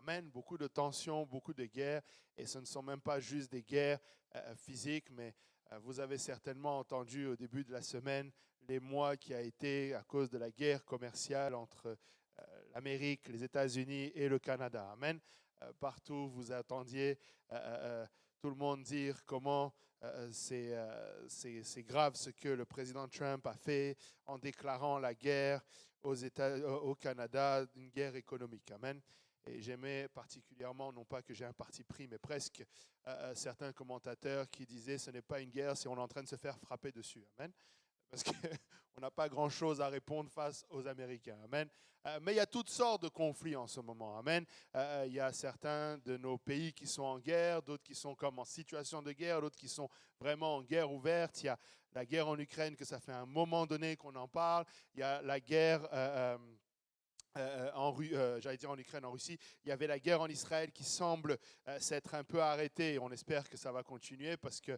Amen. Beaucoup de tensions, beaucoup de guerres. Et ce ne sont même pas juste des guerres physiques, mais vous avez certainement entendu au début de la semaine les mois qui a été à cause de la guerre commerciale entre l'Amérique, les États-Unis et le Canada. Amen. Partout, vous attendiez tout le monde dire comment c'est grave ce que le président Trump a fait en déclarant la guerre au Canada, une guerre économique. Amen. Et j'aimais particulièrement, non pas que j'ai un parti pris, mais presque certains commentateurs qui disaient ce n'est pas une guerre, c'est on est en train de se faire frapper dessus. Amen. Parce qu'on n'a pas grand-chose à répondre face aux Américains. Amen. Mais il y a toutes sortes de conflits en ce moment. Amen. Il y a certains de nos pays qui sont en guerre, d'autres qui sont comme en situation de guerre, d'autres qui sont vraiment en guerre ouverte. Il y a la guerre en Ukraine, que ça fait un moment donné qu'on en parle. Il y a la guerre j'allais dire en Ukraine, en Russie, il y avait la guerre en Israël qui semble s'être un peu arrêtée. On espère que ça va continuer parce que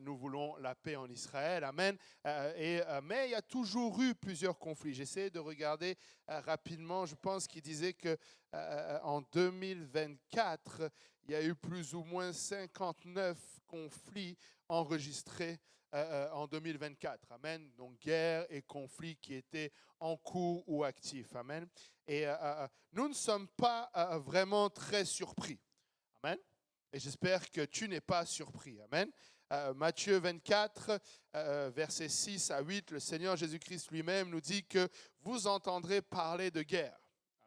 nous voulons la paix en Israël. Amen. Mais il y a toujours eu plusieurs conflits. J'essaie de regarder rapidement. Je pense qu'il disait que en 2024, il y a eu plus ou moins 59 conflits enregistrés en 2024. Amen. Donc, guerre et conflits qui étaient en cours ou actifs. Amen. Et nous ne sommes pas vraiment très surpris. Amen. Et j'espère que tu n'es pas surpris. Amen. Matthieu 24, versets 6 à 8, le Seigneur Jésus-Christ lui-même nous dit que vous entendrez parler de guerre.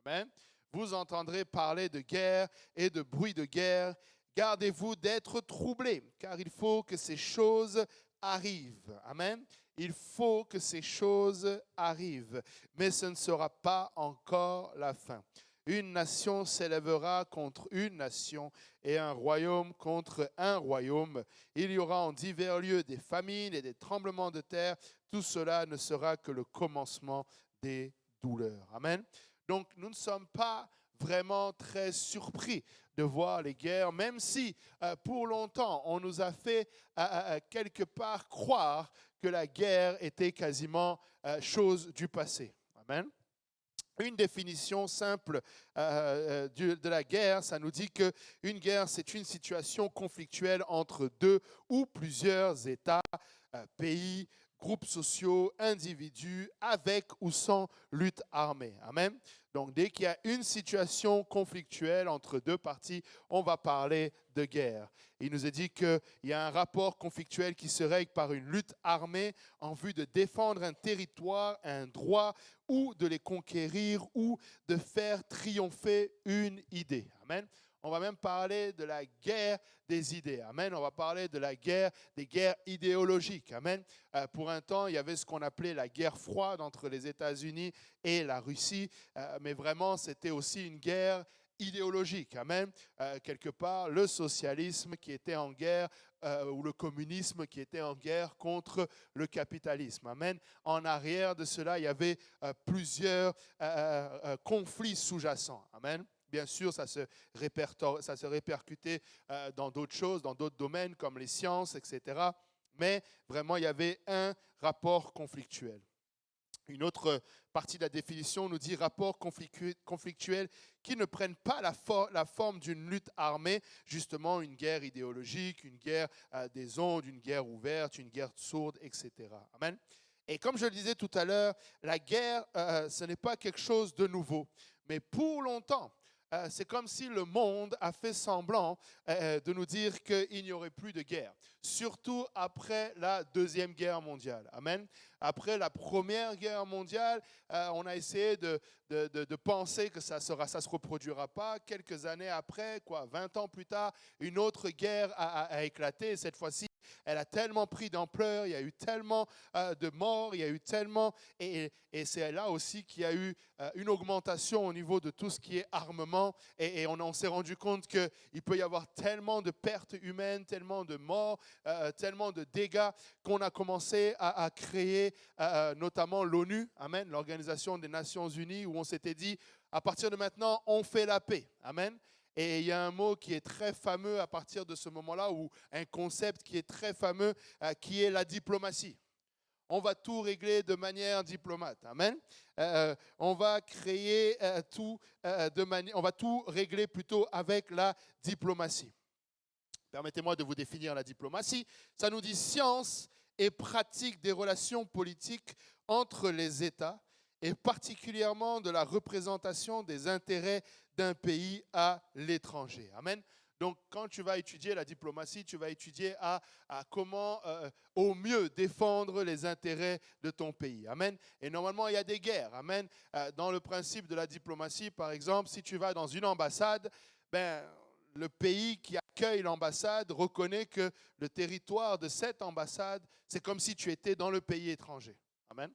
Amen. Vous entendrez parler de guerre et de bruit de guerre. Gardez-vous d'être troublés, car il faut que ces choses arrivent. Amen. Il faut que ces choses arrivent, mais ce ne sera pas encore la fin. Une nation s'élèvera contre une nation et un royaume contre un royaume. Il y aura en divers lieux des famines et des tremblements de terre. Tout cela ne sera que le commencement des douleurs. Amen. Donc, nous ne sommes pas vraiment très surpris de voir les guerres, même si pour longtemps, on nous a fait quelque part croire que la guerre était quasiment chose du passé. Amen. Une définition simple de la guerre, ça nous dit qu'une guerre, c'est une situation conflictuelle entre deux ou plusieurs États, pays, groupes sociaux, individus, avec ou sans lutte armée. Amen. Donc, dès qu'il y a une situation conflictuelle entre deux parties, on va parler de guerre. Il nous est dit qu'il y a un rapport conflictuel qui se règle par une lutte armée en vue de défendre un territoire, un droit, ou de les conquérir, ou de faire triompher une idée. Amen. On va même parler de la guerre des idées. Amen. On va parler de la guerre, des guerres idéologiques. Amen. Pour un temps, il y avait ce qu'on appelait la guerre froide entre les États-Unis et la Russie. Mais vraiment, c'était aussi une guerre idéologique. Amen. Quelque part, le socialisme qui était en guerre ou le communisme qui était en guerre contre le capitalisme. Amen. En arrière de cela, il y avait plusieurs conflits sous-jacents. Amen. Bien sûr, ça se répercutait dans d'autres choses, dans d'autres domaines comme les sciences, etc. Mais vraiment, il y avait un rapport conflictuel. Une autre partie de la définition nous dit rapport conflictuel qui ne prennent pas la forme d'une lutte armée, justement une guerre idéologique, une guerre des ondes, une guerre ouverte, une guerre sourde, etc. Amen. Et comme je le disais tout à l'heure, la guerre, ce n'est pas quelque chose de nouveau. Mais pour longtemps, c'est comme si le monde a fait semblant de nous dire qu'il n'y aurait plus de guerre. Surtout après la Deuxième Guerre mondiale. Amen. Après la Première Guerre mondiale, on a essayé de penser que ça se reproduira pas. Quelques années après, 20 ans plus tard, une autre guerre a éclaté. Cette fois-ci, elle a tellement pris d'ampleur, il y a eu tellement de morts, il y a eu tellement... Et c'est là aussi qu'il y a eu une augmentation au niveau de tout ce qui est armement. Et on s'est rendu compte qu'il peut y avoir tellement de pertes humaines, tellement de morts, tellement de dégâts qu'on a commencé à créer notamment l'ONU, Amen, l'Organisation des Nations Unies, où on s'était dit, à partir de maintenant, on fait la paix. Amen. Et il y a un mot qui est très fameux à partir de ce moment-là, ou un concept qui est très fameux, qui est la diplomatie. on va tout régler de manière diplomate. Amen. On va créer on va tout régler plutôt avec la diplomatie. Permettez-moi de vous définir la diplomatie. Ça nous dit science et pratique des relations politiques entre les États et particulièrement de la représentation des intérêts d'un pays à l'étranger. Amen. Donc, quand tu vas étudier la diplomatie, tu vas étudier à comment au mieux défendre les intérêts de ton pays. Amen. Et normalement, il y a des guerres. Amen. Dans le principe de la diplomatie, par exemple, si tu vas dans une ambassade, le pays qui accueille l'ambassade reconnaît que le territoire de cette ambassade, c'est comme si tu étais dans le pays étranger. Amen.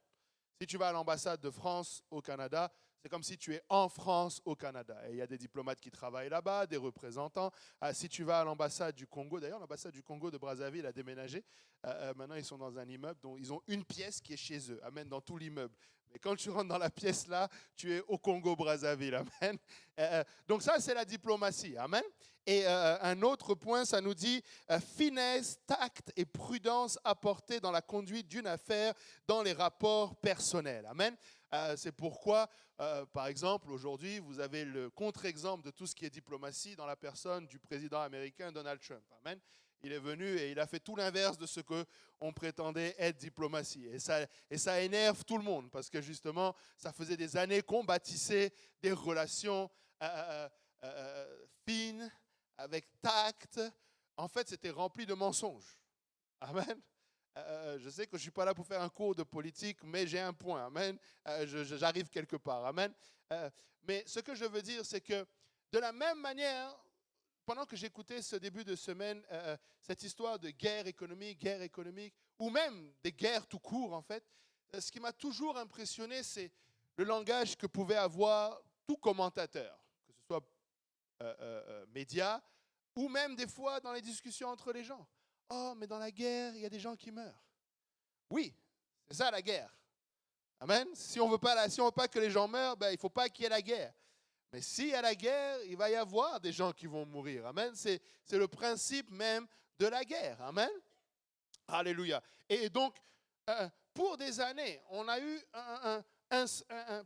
Si tu vas à l'ambassade de France au Canada, c'est comme si tu es en France au Canada. Et il y a des diplomates qui travaillent là-bas, des représentants. Si tu vas à l'ambassade du Congo, d'ailleurs l'ambassade du Congo de Brazzaville a déménagé. Maintenant ils sont dans un immeuble dont ils ont une pièce qui est chez eux. Amen, dans tout l'immeuble. Mais quand tu rentres dans la pièce là, tu es au Congo-Brazzaville. Amen. Donc ça c'est la diplomatie. Amen. Et un autre point, ça nous dit finesse, tact et prudence apportées dans la conduite d'une affaire dans les rapports personnels. Amen. C'est pourquoi, par exemple, aujourd'hui, vous avez le contre-exemple de tout ce qui est diplomatie dans la personne du président américain Donald Trump. Amen. Il est venu et il a fait tout l'inverse de ce qu'on prétendait être diplomatie. Et ça énerve tout le monde parce que justement, ça faisait des années qu'on bâtissait des relations fines, avec tact. En fait, c'était rempli de mensonges. Amen. Je sais que je ne suis pas là pour faire un cours de politique, mais j'ai un point. Amen. J'arrive quelque part. Amen. Mais ce que je veux dire, c'est que de la même manière, pendant que j'écoutais ce début de semaine, cette histoire de guerre économique, ou même des guerres tout court, en fait, ce qui m'a toujours impressionné, c'est le langage que pouvait avoir tout commentateur, que ce soit médias, ou même des fois dans les discussions entre les gens. Oh, mais dans la guerre, il y a des gens qui meurent. Oui, c'est ça la guerre. Amen. Si on veut pas que les gens meurent, il ne faut pas qu'il y ait la guerre. Mais s'il y a la guerre, il va y avoir des gens qui vont mourir. Amen. C'est le principe même de la guerre. Amen. Alléluia. Et donc, pour des années, on a eu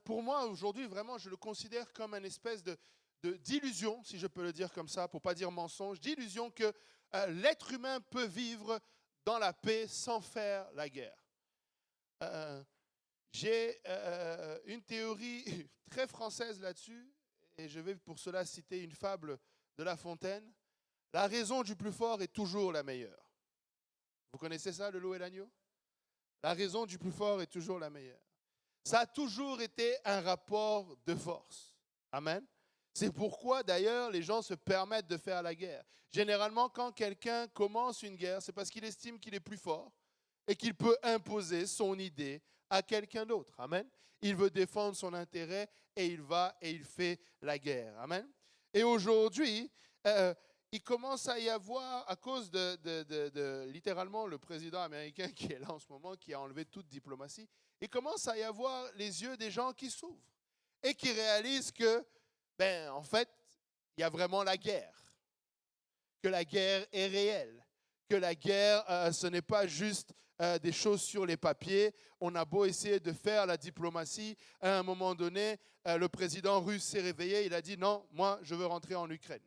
pour moi aujourd'hui, vraiment, je le considère comme une espèce d'illusion, si je peux le dire comme ça, pour ne pas dire mensonge, d'illusion que l'être humain peut vivre dans la paix sans faire la guerre. J'ai une théorie très française là-dessus, et je vais pour cela citer une fable de La Fontaine. La raison du plus fort est toujours la meilleure. Vous connaissez ça, le loup et l'agneau? La raison du plus fort est toujours la meilleure. Ça a toujours été un rapport de force. Amen. C'est pourquoi, d'ailleurs, les gens se permettent de faire la guerre. Généralement, quand quelqu'un commence une guerre, c'est parce qu'il estime qu'il est plus fort et qu'il peut imposer son idée à quelqu'un d'autre. Amen. Il veut défendre son intérêt et il va et il fait la guerre. Amen. Et aujourd'hui, il commence à y avoir, à cause de littéralement le président américain qui est là en ce moment, qui a enlevé toute diplomatie, il commence à y avoir les yeux des gens qui s'ouvrent et qui réalisent que, en fait, il y a vraiment la guerre, que la guerre est réelle, que la guerre, ce n'est pas juste des choses sur les papiers. On a beau essayer de faire la diplomatie, à un moment donné, le président russe s'est réveillé, il a dit non, moi je veux rentrer en Ukraine.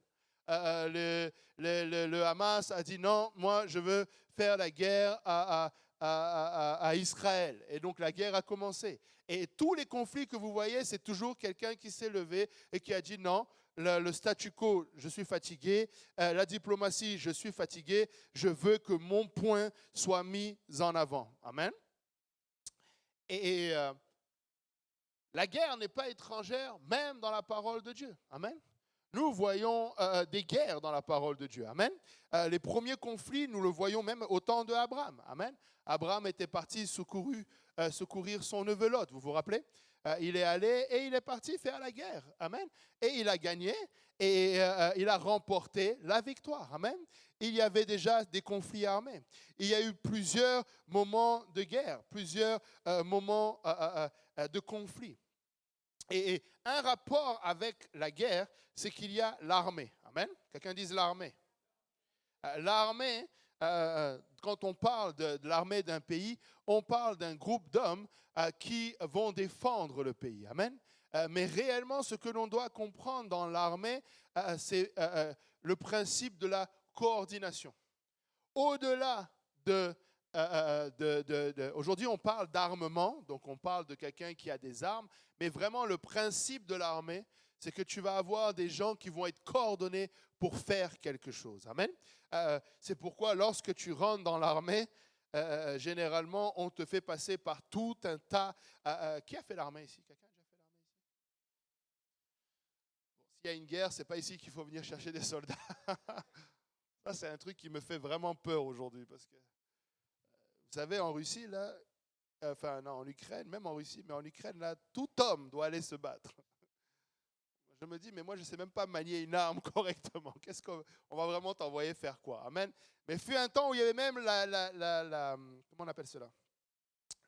Le Hamas a dit non, moi je veux faire la guerre à Israël. Et donc la guerre a commencé. Et tous les conflits que vous voyez, c'est toujours quelqu'un qui s'est levé et qui a dit non, le statu quo, je suis fatigué, la diplomatie, je suis fatigué, je veux que mon point soit mis en avant. Amen. Et la guerre n'est pas étrangère, même dans la parole de Dieu. Amen. Nous voyons des guerres dans la parole de Dieu. Amen. Les premiers conflits, nous le voyons même au temps d'Abraham. Amen. Abraham était parti secourir son neveu Lot, vous vous rappelez? Il est allé et il est parti faire la guerre. Amen. Et il a gagné et il a remporté la victoire. Amen. Il y avait déjà des conflits armés. Il y a eu plusieurs moments de guerre, plusieurs moments de conflits. Et un rapport avec la guerre, c'est qu'il y a l'armée. Amen. Quelqu'un dise l'armée. L'armée, quand on parle de l'armée d'un pays, on parle d'un groupe d'hommes qui vont défendre le pays. Amen. Mais réellement, ce que l'on doit comprendre dans l'armée, c'est le principe de la coordination. Au-delà aujourd'hui, on parle d'armement, donc on parle de quelqu'un qui a des armes, mais vraiment le principe de l'armée, c'est que tu vas avoir des gens qui vont être coordonnés pour faire quelque chose. Amen. C'est pourquoi lorsque tu rentres dans l'armée, généralement, on te fait passer par tout un tas. Qui a fait l'armée ici? Quelqu'un a déjà fait l'armée ici? Bon, s'il y a une guerre, c'est pas ici qu'il faut venir chercher des soldats. Ça, c'est un truc qui me fait vraiment peur aujourd'hui parce que vous savez, en Russie, là, enfin non, en Ukraine, même en Russie, mais en Ukraine, là, tout homme doit aller se battre. Je me dis, mais moi, je ne sais même pas manier une arme correctement. Qu'est-ce qu'on va vraiment t'envoyer faire quoi? Amen. Mais fut un temps où il y avait même comment on appelle cela?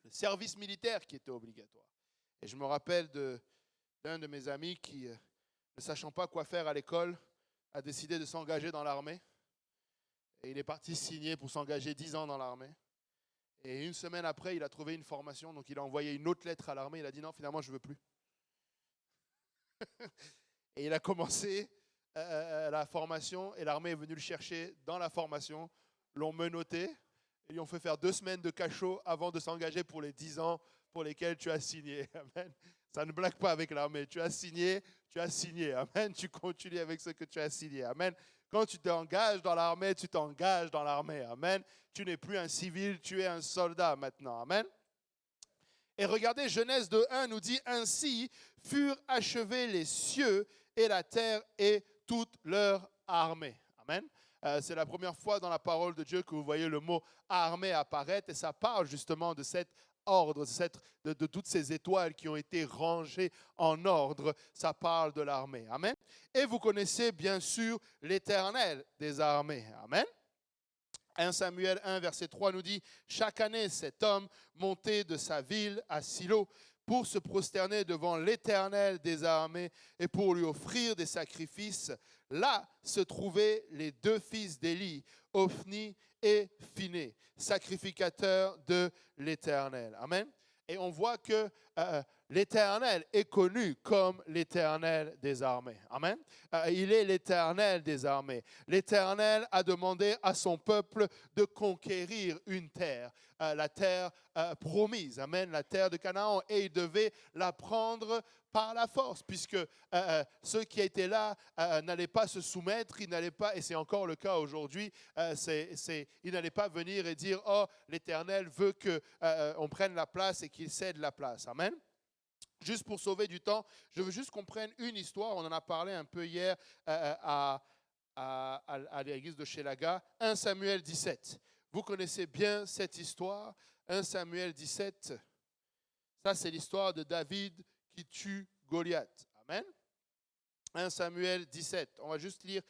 Le service militaire qui était obligatoire. Et je me rappelle d'un de mes amis qui, ne sachant pas quoi faire à l'école, a décidé de s'engager dans l'armée. Et il est parti signer pour s'engager 10 ans dans l'armée. Et une semaine après, il a trouvé une formation, donc il a envoyé une autre lettre à l'armée. Il a dit non, finalement, je ne veux plus. Et il a commencé la formation et l'armée est venue le chercher dans la formation, l'ont menotté et lui ont fait faire 2 semaines de cachot avant de s'engager pour les 10 ans pour lesquels tu as signé. Amen. Ça ne blague pas avec l'armée. Tu as signé, tu as signé. Amen. Tu continues avec ce que tu as signé. Amen. Quand tu t'engages dans l'armée, tu t'engages dans l'armée. Amen. Tu n'es plus un civil, tu es un soldat maintenant. Amen. Et regardez, Genèse 2:1 nous dit « Ainsi furent achevés les cieux et la terre et toute leur armée. » Amen. C'est la première fois dans la parole de Dieu que vous voyez le mot « armée » apparaître et ça parle justement de cet ordre, de toutes ces étoiles qui ont été rangées en ordre. Ça parle de l'armée. Amen. Et vous connaissez bien sûr l'Éternel des armées. Amen. 1 Samuel 1, verset 3 nous dit « Chaque année, cet homme montait de sa ville à Silo pour se prosterner devant l'Éternel des armées et pour lui offrir des sacrifices. Là se trouvaient les 2 fils d'Élie, Ophni et Phiné, sacrificateurs de l'Éternel. » Amen. Et on voit que l'Éternel est connu comme l'Éternel des armées. Amen. Il est l'Éternel des armées. L'Éternel a demandé à son peuple de conquérir une terre, la terre promise. Amen. La terre de Canaan. Et il devait la prendre par la force, puisque ceux qui étaient là n'allaient pas se soumettre, ils n'allaient pas, et c'est encore le cas aujourd'hui, ils n'allaient pas venir et dire « Oh, l'Éternel veut qu'on prenne la place et qu'il cède la place. » Amen. Juste pour sauver du temps, je veux juste qu'on prenne une histoire, on en a parlé un peu hier à l'église de Chelaga, 1 Samuel 17. Vous connaissez bien cette histoire, 1 Samuel 17, ça c'est l'histoire de David qui tue Goliath. Amen. 1 Samuel 17. On va juste lire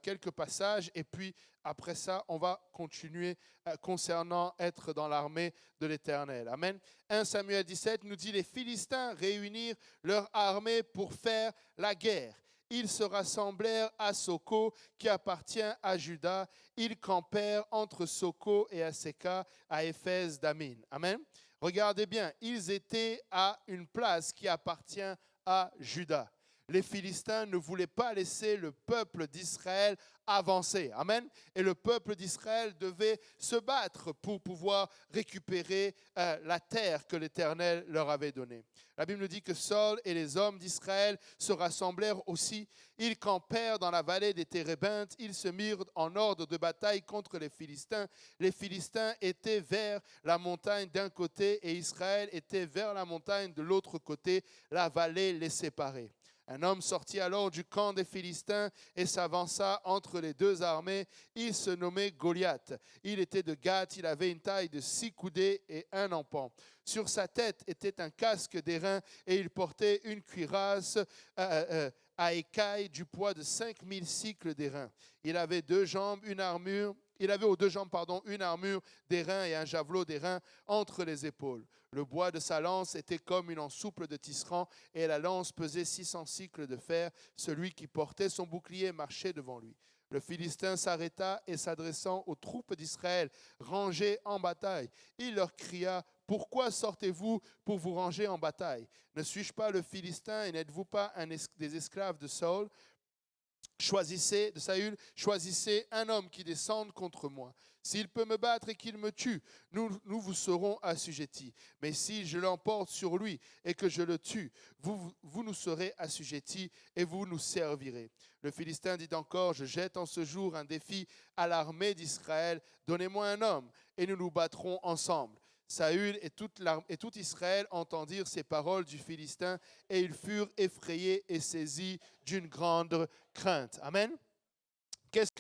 quelques passages et puis après ça, on va continuer concernant être dans l'armée de l'Éternel. Amen. 1 Samuel 17 nous dit « Les Philistins réunirent leur armée pour faire la guerre. Ils se rassemblèrent à Soko, qui appartient à Juda. Ils campèrent entre Soko et Aseka, à Éphèse d'Amin. » Amen. Regardez bien, ils étaient à une place qui appartient à Juda. Les Philistins ne voulaient pas laisser le peuple d'Israël avancer. Amen. Et le peuple d'Israël devait se battre pour pouvoir récupérer la terre que l'Éternel leur avait donnée. La Bible nous dit que Saul et les hommes d'Israël se rassemblèrent aussi. Ils campèrent dans la vallée des Térébintes. Ils se mirent en ordre de bataille contre les Philistins. Les Philistins étaient vers la montagne d'un côté et Israël était vers la montagne de l'autre côté. La vallée les séparait. Un homme sortit alors du camp des Philistins et s'avança entre les 2 armées. Il se nommait Goliath. Il était de Gath, il avait une taille de 6 coudées et 1 empan. Sur sa tête était un casque d'airain et il portait une cuirasse à écailles du poids de 5000 cycles d'airain. Il avait 2 jambes, une armure. Il avait aux 2 jambes, une armure d'airain et un javelot d'airain entre les épaules. Le bois de sa lance était comme une ensouple de tisserand et la lance pesait 600 cycles de fer. Celui qui portait son bouclier marchait devant lui. Le Philistin s'arrêta et s'adressant aux troupes d'Israël, rangées en bataille, il leur cria: pourquoi sortez-vous pour vous ranger en bataille? Ne suis-je pas le Philistin et n'êtes-vous pas des esclaves de Saül? Choisissez un homme qui descende contre moi. S'il peut me battre et qu'il me tue, nous vous serons assujettis. Mais si je l'emporte sur lui et que je le tue, vous nous serez assujettis et vous nous servirez. Le Philistin dit encore: je jette en ce jour un défi à l'armée d'Israël. Donnez-moi un homme et nous nous battrons ensemble. Saül et tout Israël entendirent ces paroles du Philistin et ils furent effrayés et saisis d'une grande crainte. Amen. Qu'est-ce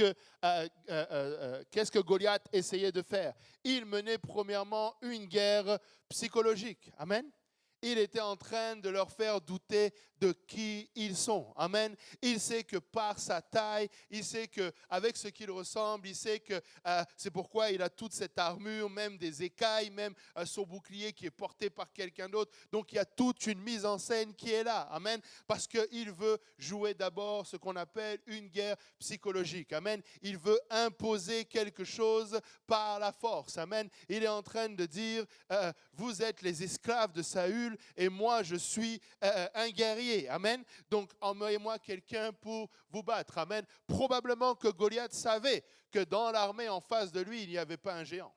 que Goliath essayait de faire? Il menait premièrement une guerre psychologique. Amen. Il était en train de leur faire douter de qui ils sont. Amen. Il sait que par sa taille, il sait qu'avec ce qu'il ressemble, il sait que c'est pourquoi il a toute cette armure, même des écailles, même son bouclier qui est porté par quelqu'un d'autre. Donc il y a toute une mise en scène qui est là. Amen. Parce qu'il veut jouer d'abord ce qu'on appelle une guerre psychologique. Amen. Il veut imposer quelque chose par la force. Amen. Il est en train de dire, vous êtes les esclaves de Saül et moi je suis un guerrier. Amen. Donc envoyez-moi quelqu'un pour vous battre. Amen. Probablement que Goliath savait que dans l'armée en face de lui, il n'y avait pas un géant.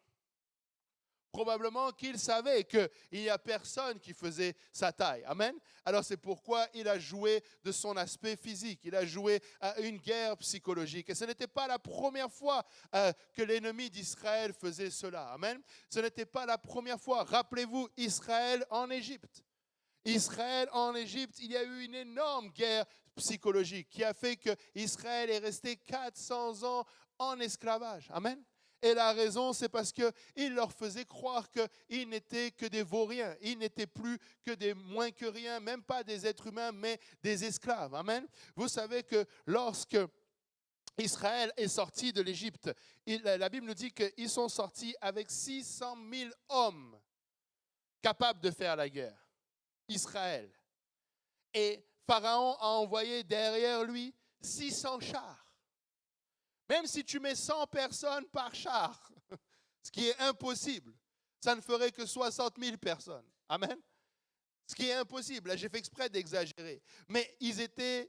Probablement qu'il savait qu'il n'y a personne qui faisait sa taille. Amen. Alors c'est pourquoi il a joué de son aspect physique. Il a joué à une guerre psychologique. Et ce n'était pas la première fois que l'ennemi d'Israël faisait cela. Amen. Ce n'était pas la première fois. Rappelez-vous Israël en Égypte. Israël en Égypte, il y a eu une énorme guerre psychologique qui a fait qu'Israël est resté 400 ans en esclavage. Amen. Et la raison, c'est parce qu'il leur faisait croire qu'ils n'étaient que des vauriens. Ils n'étaient plus que des moins que rien, même pas des êtres humains, mais des esclaves. Amen. Vous savez que lorsque Israël est sorti de l'Égypte, la Bible nous dit qu'ils sont sortis avec 600 000 hommes capables de faire la guerre. Israël. Et Pharaon a envoyé derrière lui 600 chars. Même si tu mets 100 personnes par char, ce qui est impossible, ça ne ferait que 60 000 personnes. Amen. Ce qui est impossible. Là, j'ai fait exprès d'exagérer. Mais il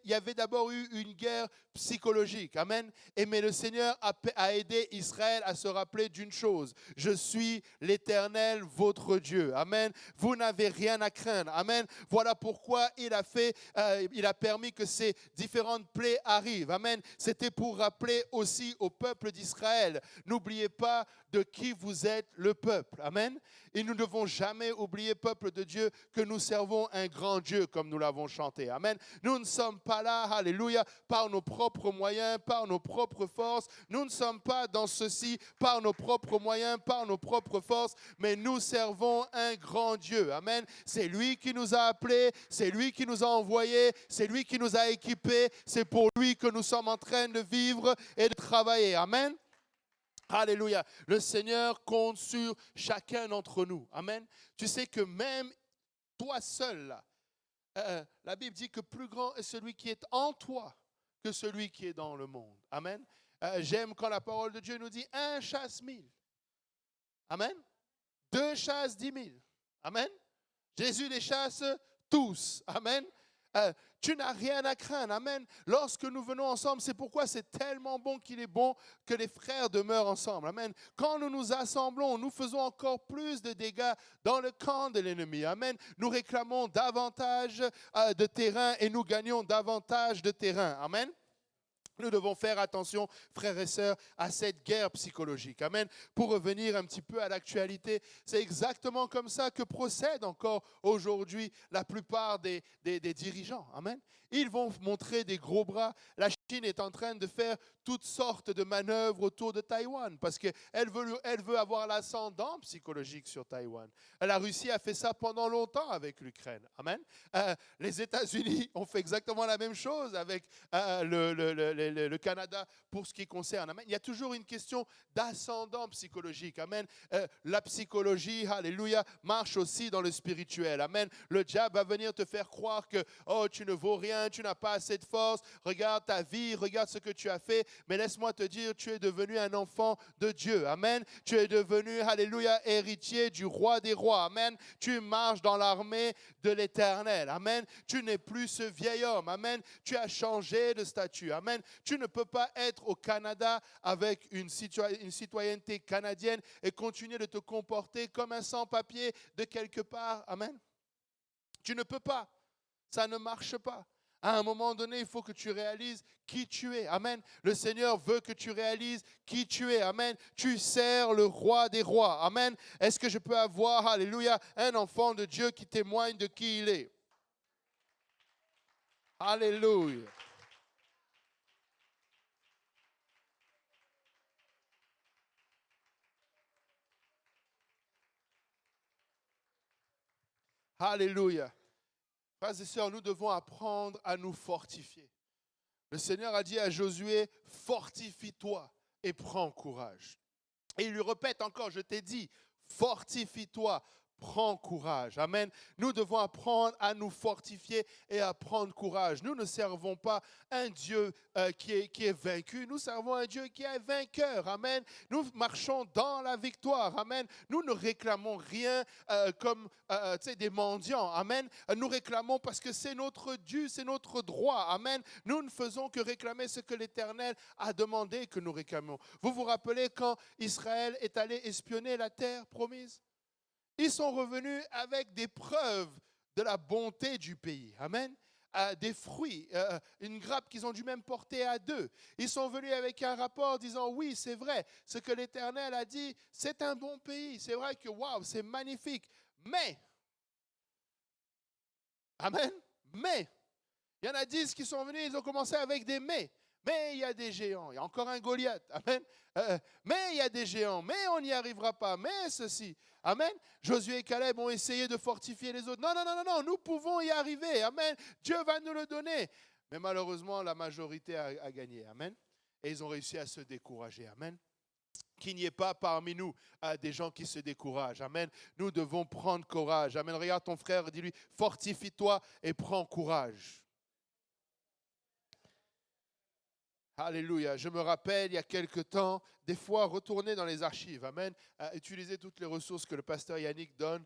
y avait d'abord eu une guerre psychologique. Amen. Mais le Seigneur a aidé Israël à se rappeler d'une chose. Je suis l'Éternel, votre Dieu. Amen. Vous n'avez rien à craindre. Amen. Voilà pourquoi il a permis que ces différentes plaies arrivent. Amen. C'était pour rappeler aussi au peuple d'Israël. N'oubliez pas de qui vous êtes le peuple. Amen. Et nous ne devons jamais oublier, peuple de Dieu, que nous servons un grand Dieu comme nous l'avons chanté. Amen. Nous ne sommes pas là, alléluia, par nos propres moyens, par nos propres forces. Nous ne sommes pas dans ceci par nos propres moyens, par nos propres forces, mais nous servons un grand Dieu. Amen. C'est lui qui nous a appelés, c'est lui qui nous a envoyés, c'est lui qui nous a équipés. C'est pour lui que nous sommes en train de vivre et de travailler. Amen. Alléluia. Le Seigneur compte sur chacun d'entre nous. Amen. Tu sais que même toi seul, là, la Bible dit que plus grand est celui qui est en toi que celui qui est dans le monde. Amen. J'aime quand la parole de Dieu nous dit 1 chasse 1000. Amen. 2 chasse 10 000. Amen. Jésus les chasse tous. Amen. Tu n'as rien à craindre. Amen. Lorsque nous venons ensemble, c'est pourquoi c'est tellement bon qu'il est bon que les frères demeurent ensemble. Amen. Quand nous nous assemblons, nous faisons encore plus de dégâts dans le camp de l'ennemi. Amen. Nous réclamons davantage de terrain et nous gagnons davantage de terrain. Amen. Nous devons faire attention, frères et sœurs, à cette guerre psychologique. Amen. Pour revenir un petit peu à l'actualité, c'est exactement comme ça que procèdent encore aujourd'hui la plupart des dirigeants. Amen. Ils vont montrer des gros bras. La Chine est en train de faire toutes sortes de manœuvres autour de Taïwan parce qu'elle veut avoir l'ascendant psychologique sur Taïwan. La Russie a fait ça pendant longtemps avec l'Ukraine. Amen. Les États-Unis ont fait exactement la même chose avec le Canada pour ce qui concerne. Amen. Il y a toujours une question d'ascendant psychologique. Amen. La psychologie, alléluia, marche aussi dans le spirituel. Amen. Le diable va venir te faire croire que oh, tu ne vaux rien, tu n'as pas assez de force. Regarde ta vie, regarde ce que tu as fait. Mais laisse-moi te dire, tu es devenu un enfant de Dieu. Amen. Tu es devenu, alléluia, héritier du roi des rois. Amen. Tu marches dans l'armée de l'Éternel. Amen. Tu n'es plus ce vieil homme. Amen. Tu as changé de statut. Amen. Tu ne peux pas être au Canada avec une citoyenneté canadienne et continuer de te comporter comme un sans-papier de quelque part. Amen. Tu ne peux pas. Ça ne marche pas. À un moment donné, il faut que tu réalises qui tu es. Amen. Le Seigneur veut que tu réalises qui tu es. Amen. Tu sers le roi des rois. Amen. Est-ce que je peux avoir, alléluia, un enfant de Dieu qui témoigne de qui il est? Alléluia. Alléluia. Frères et sœurs, nous devons apprendre à nous fortifier. Le Seigneur a dit à Josué, fortifie-toi et prends courage. Et il lui répète encore, je t'ai dit, fortifie-toi, prends courage. Amen. Nous devons apprendre à nous fortifier et à prendre courage. Nous ne servons pas un Dieu qui est vaincu. Nous servons un Dieu qui est vainqueur. Amen. Nous marchons dans la victoire. Amen. Nous ne réclamons rien comme des mendiants. Amen. Nous réclamons parce que c'est notre dû, c'est notre droit. Amen. Nous ne faisons que réclamer ce que l'Éternel a demandé que nous réclamions. Vous vous rappelez quand Israël est allé espionner la terre promise? Ils sont revenus avec des preuves de la bonté du pays. Amen. Des fruits, une grappe qu'ils ont dû même porter à deux. Ils sont venus avec un rapport disant, oui, c'est vrai, ce que l'Éternel a dit, c'est un bon pays. C'est vrai que, waouh, c'est magnifique. Mais, amen, mais, il y en a 10 qui sont venus, ils ont commencé avec des mais. Mais il y a des géants, il y a encore un Goliath, amen. Mais il y a des géants, mais on n'y arrivera pas, mais ceci, amen. Josué et Caleb ont essayé de fortifier les autres. Non, non, non, non, non, nous pouvons y arriver, amen. Dieu va nous le donner. Mais malheureusement, la majorité a gagné, amen. Et ils ont réussi à se décourager, amen. Qu'il n'y ait pas parmi nous des gens qui se découragent, amen. Nous devons prendre courage, amen. Regarde ton frère et dis-lui, fortifie-toi et prends courage. Alléluia. Je me rappelle, il y a quelque temps, des fois, retourner dans les archives. Amen. Utiliser toutes les ressources que le pasteur Yannick donne.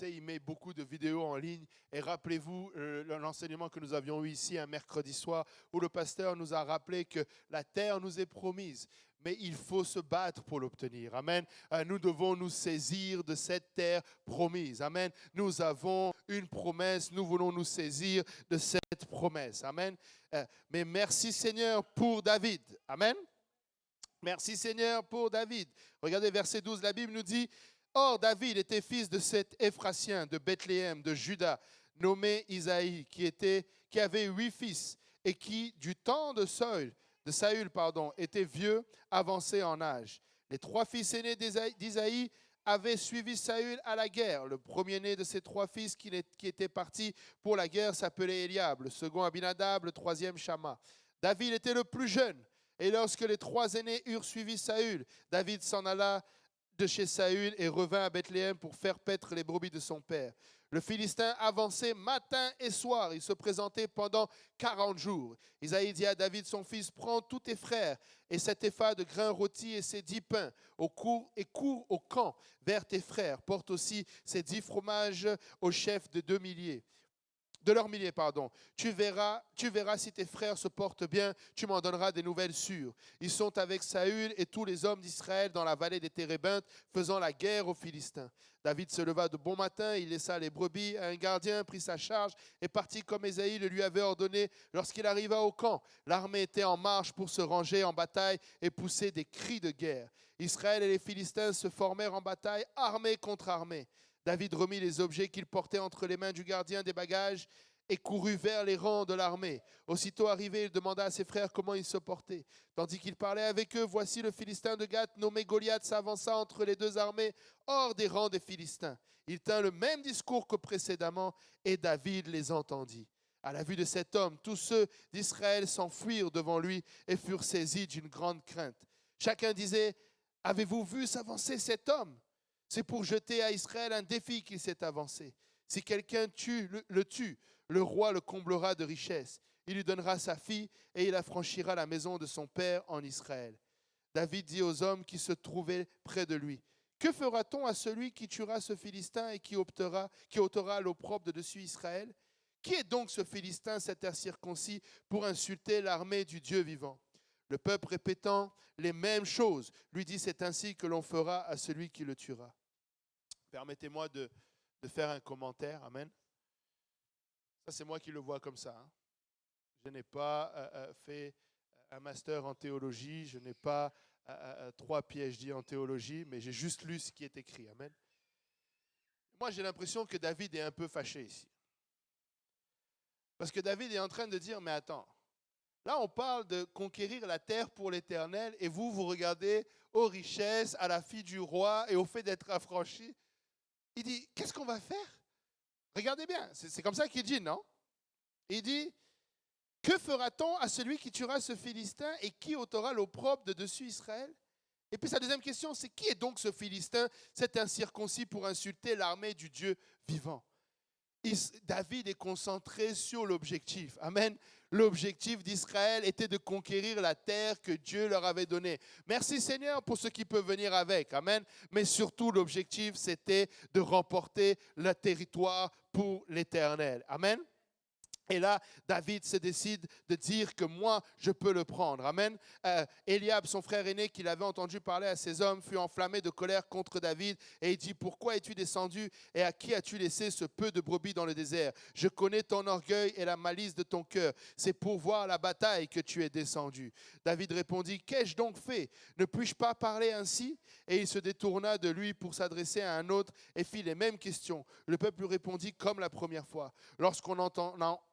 Il met beaucoup de vidéos en ligne. Et rappelez-vous l'enseignement que nous avions eu ici un mercredi soir, où le pasteur nous a rappelé que la terre nous est promise. Mais il faut se battre pour l'obtenir. Amen. Nous devons nous saisir de cette terre promise. Amen. Nous avons une promesse. Nous voulons nous saisir de cette promesse. Amen. Mais merci Seigneur pour David. Amen. Merci Seigneur pour David. Regardez verset 12, la Bible nous dit, « Or David était fils de cet Ephratien de Bethléem, de Juda, nommé Isaïe, qui avait 8 fils et qui, du temps de Saül, était vieux, avancé en âge. Les 3 fils aînés d'Isaïe avaient suivi Saül à la guerre. Le premier-né de ces 3 fils qui étaient partis pour la guerre s'appelait Eliab, le second Abinadab, le troisième Shama. David était le plus jeune. Et lorsque les 3 aînés eurent suivi Saül, David s'en alla de chez Saül et revint à Bethléem pour faire paître les brebis de son père. Le Philistin avançait matin et soir. Il se présentait pendant 40 jours. Isaïe dit à David, son fils, prends tous tes frères et cet épha de grains rôtis et ces 10 pains cours au camp vers tes frères. Porte aussi ces 10 fromages au chef de 2 milliers. De leurs milliers, pardon. Tu verras si tes frères se portent bien, tu m'en donneras des nouvelles sûres. Ils sont avec Saül et tous les hommes d'Israël dans la vallée des Térébintes, faisant la guerre aux Philistins. David se leva de bon matin, il laissa les brebis à un gardien, prit sa charge et partit comme Isaïe le lui avait ordonné. Lorsqu'il arriva au camp, l'armée était en marche pour se ranger en bataille et pousser des cris de guerre. Israël et les Philistins se formèrent en bataille, armée contre armée. David remit les objets qu'il portait entre les mains du gardien des bagages et courut vers les rangs de l'armée. Aussitôt arrivé, il demanda à ses frères comment ils se portaient. Tandis qu'il parlait avec eux, voici le Philistin de Gath, nommé Goliath, s'avança entre les 2 armées, hors des rangs des Philistins. Il tint le même discours que précédemment, et David les entendit. À la vue de cet homme, tous ceux d'Israël s'enfuirent devant lui et furent saisis d'une grande crainte. Chacun disait, avez-vous vu s'avancer cet homme? C'est pour jeter à Israël un défi qu'il s'est avancé. Si quelqu'un le tue, le roi le comblera de richesses. Il lui donnera sa fille et il affranchira la maison de son père en Israël. David dit aux hommes qui se trouvaient près de lui, que fera-t-on à celui qui tuera ce Philistin et qui ôtera l'opprobre de dessus Israël? Qui est donc ce Philistin, cet incirconcis, pour insulter l'armée du Dieu vivant? Le peuple répétant les mêmes choses lui dit, c'est ainsi que l'on fera à celui qui le tuera. Permettez-moi de faire un commentaire. Amen. Ça, c'est moi qui le vois comme ça. Hein. Je n'ai pas fait un master en théologie, je n'ai pas 3 PhD en théologie, mais j'ai juste lu ce qui est écrit. Amen. Moi, j'ai l'impression que David est un peu fâché ici. Parce que David est en train de dire, mais attends, là on parle de conquérir la terre pour l'Éternel et vous regardez aux richesses, à la fille du roi et au fait d'être affranchi. Il dit, qu'est-ce qu'on va faire? Regardez bien, c'est comme ça qu'il dit, non? Il dit, que fera-t-on à celui qui tuera ce Philistin et qui ôtera l'opprobre de dessus Israël? Et puis sa deuxième question, c'est qui est donc ce Philistin, cet incirconcis pour insulter l'armée du Dieu vivant? David est concentré sur l'objectif. Amen. L'objectif d'Israël était de conquérir la terre que Dieu leur avait donnée. Merci Seigneur pour ce qui peut venir avec. Amen. Mais surtout, l'objectif, c'était de remporter le territoire pour l'Éternel. Amen. Et là, David se décide de dire que moi, je peux le prendre. Amen. Eliab, son frère aîné, qui l'avait entendu parler à ces hommes, fut enflammé de colère contre David. Et il dit, pourquoi es-tu descendu et à qui as-tu laissé ce peu de brebis dans le désert? Je connais ton orgueil et la malice de ton cœur. C'est pour voir la bataille que tu es descendu. David répondit, qu'ai-je donc fait? Ne puis-je pas parler ainsi? Et il se détourna de lui pour s'adresser à un autre et fit les mêmes questions. Le peuple lui répondit comme la première fois.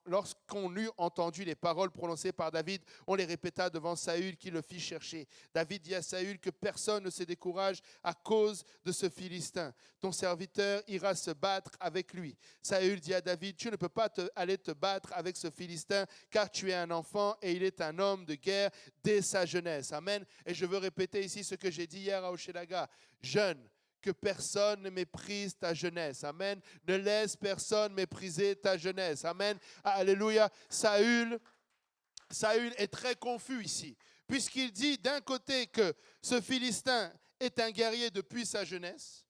Lorsqu'on eut entendu les paroles prononcées par David, on les répéta devant Saül qui le fit chercher. David dit à Saül que personne ne se décourage à cause de ce Philistin. Ton serviteur ira se battre avec lui. Saül dit à David, tu ne peux pas aller te battre avec ce Philistin car tu es un enfant et il est un homme de guerre dès sa jeunesse. Amen. Et je veux répéter ici ce que j'ai dit hier à Hochelaga. Jeune, que personne ne méprise ta jeunesse. Amen. Ne laisse personne mépriser ta jeunesse. Amen. Alléluia. Saül est très confus ici, puisqu'il dit d'un côté que ce Philistin est un guerrier depuis sa jeunesse,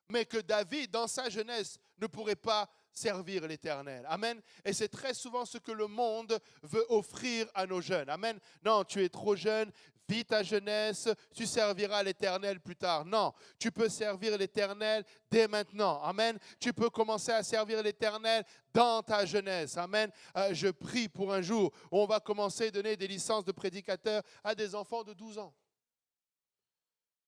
mais que David, dans sa jeunesse, ne pourrait pas servir l'Éternel. Amen. Et c'est très souvent ce que le monde veut offrir à nos jeunes. Amen. Non, tu es trop jeune. Vis ta jeunesse, tu serviras l'Éternel plus tard. Non, tu peux servir l'Éternel dès maintenant. Amen. Tu peux commencer à servir l'Éternel dans ta jeunesse. Amen. Je prie pour un jour où on va commencer à donner des licences de prédicateurs à des enfants de 12 ans.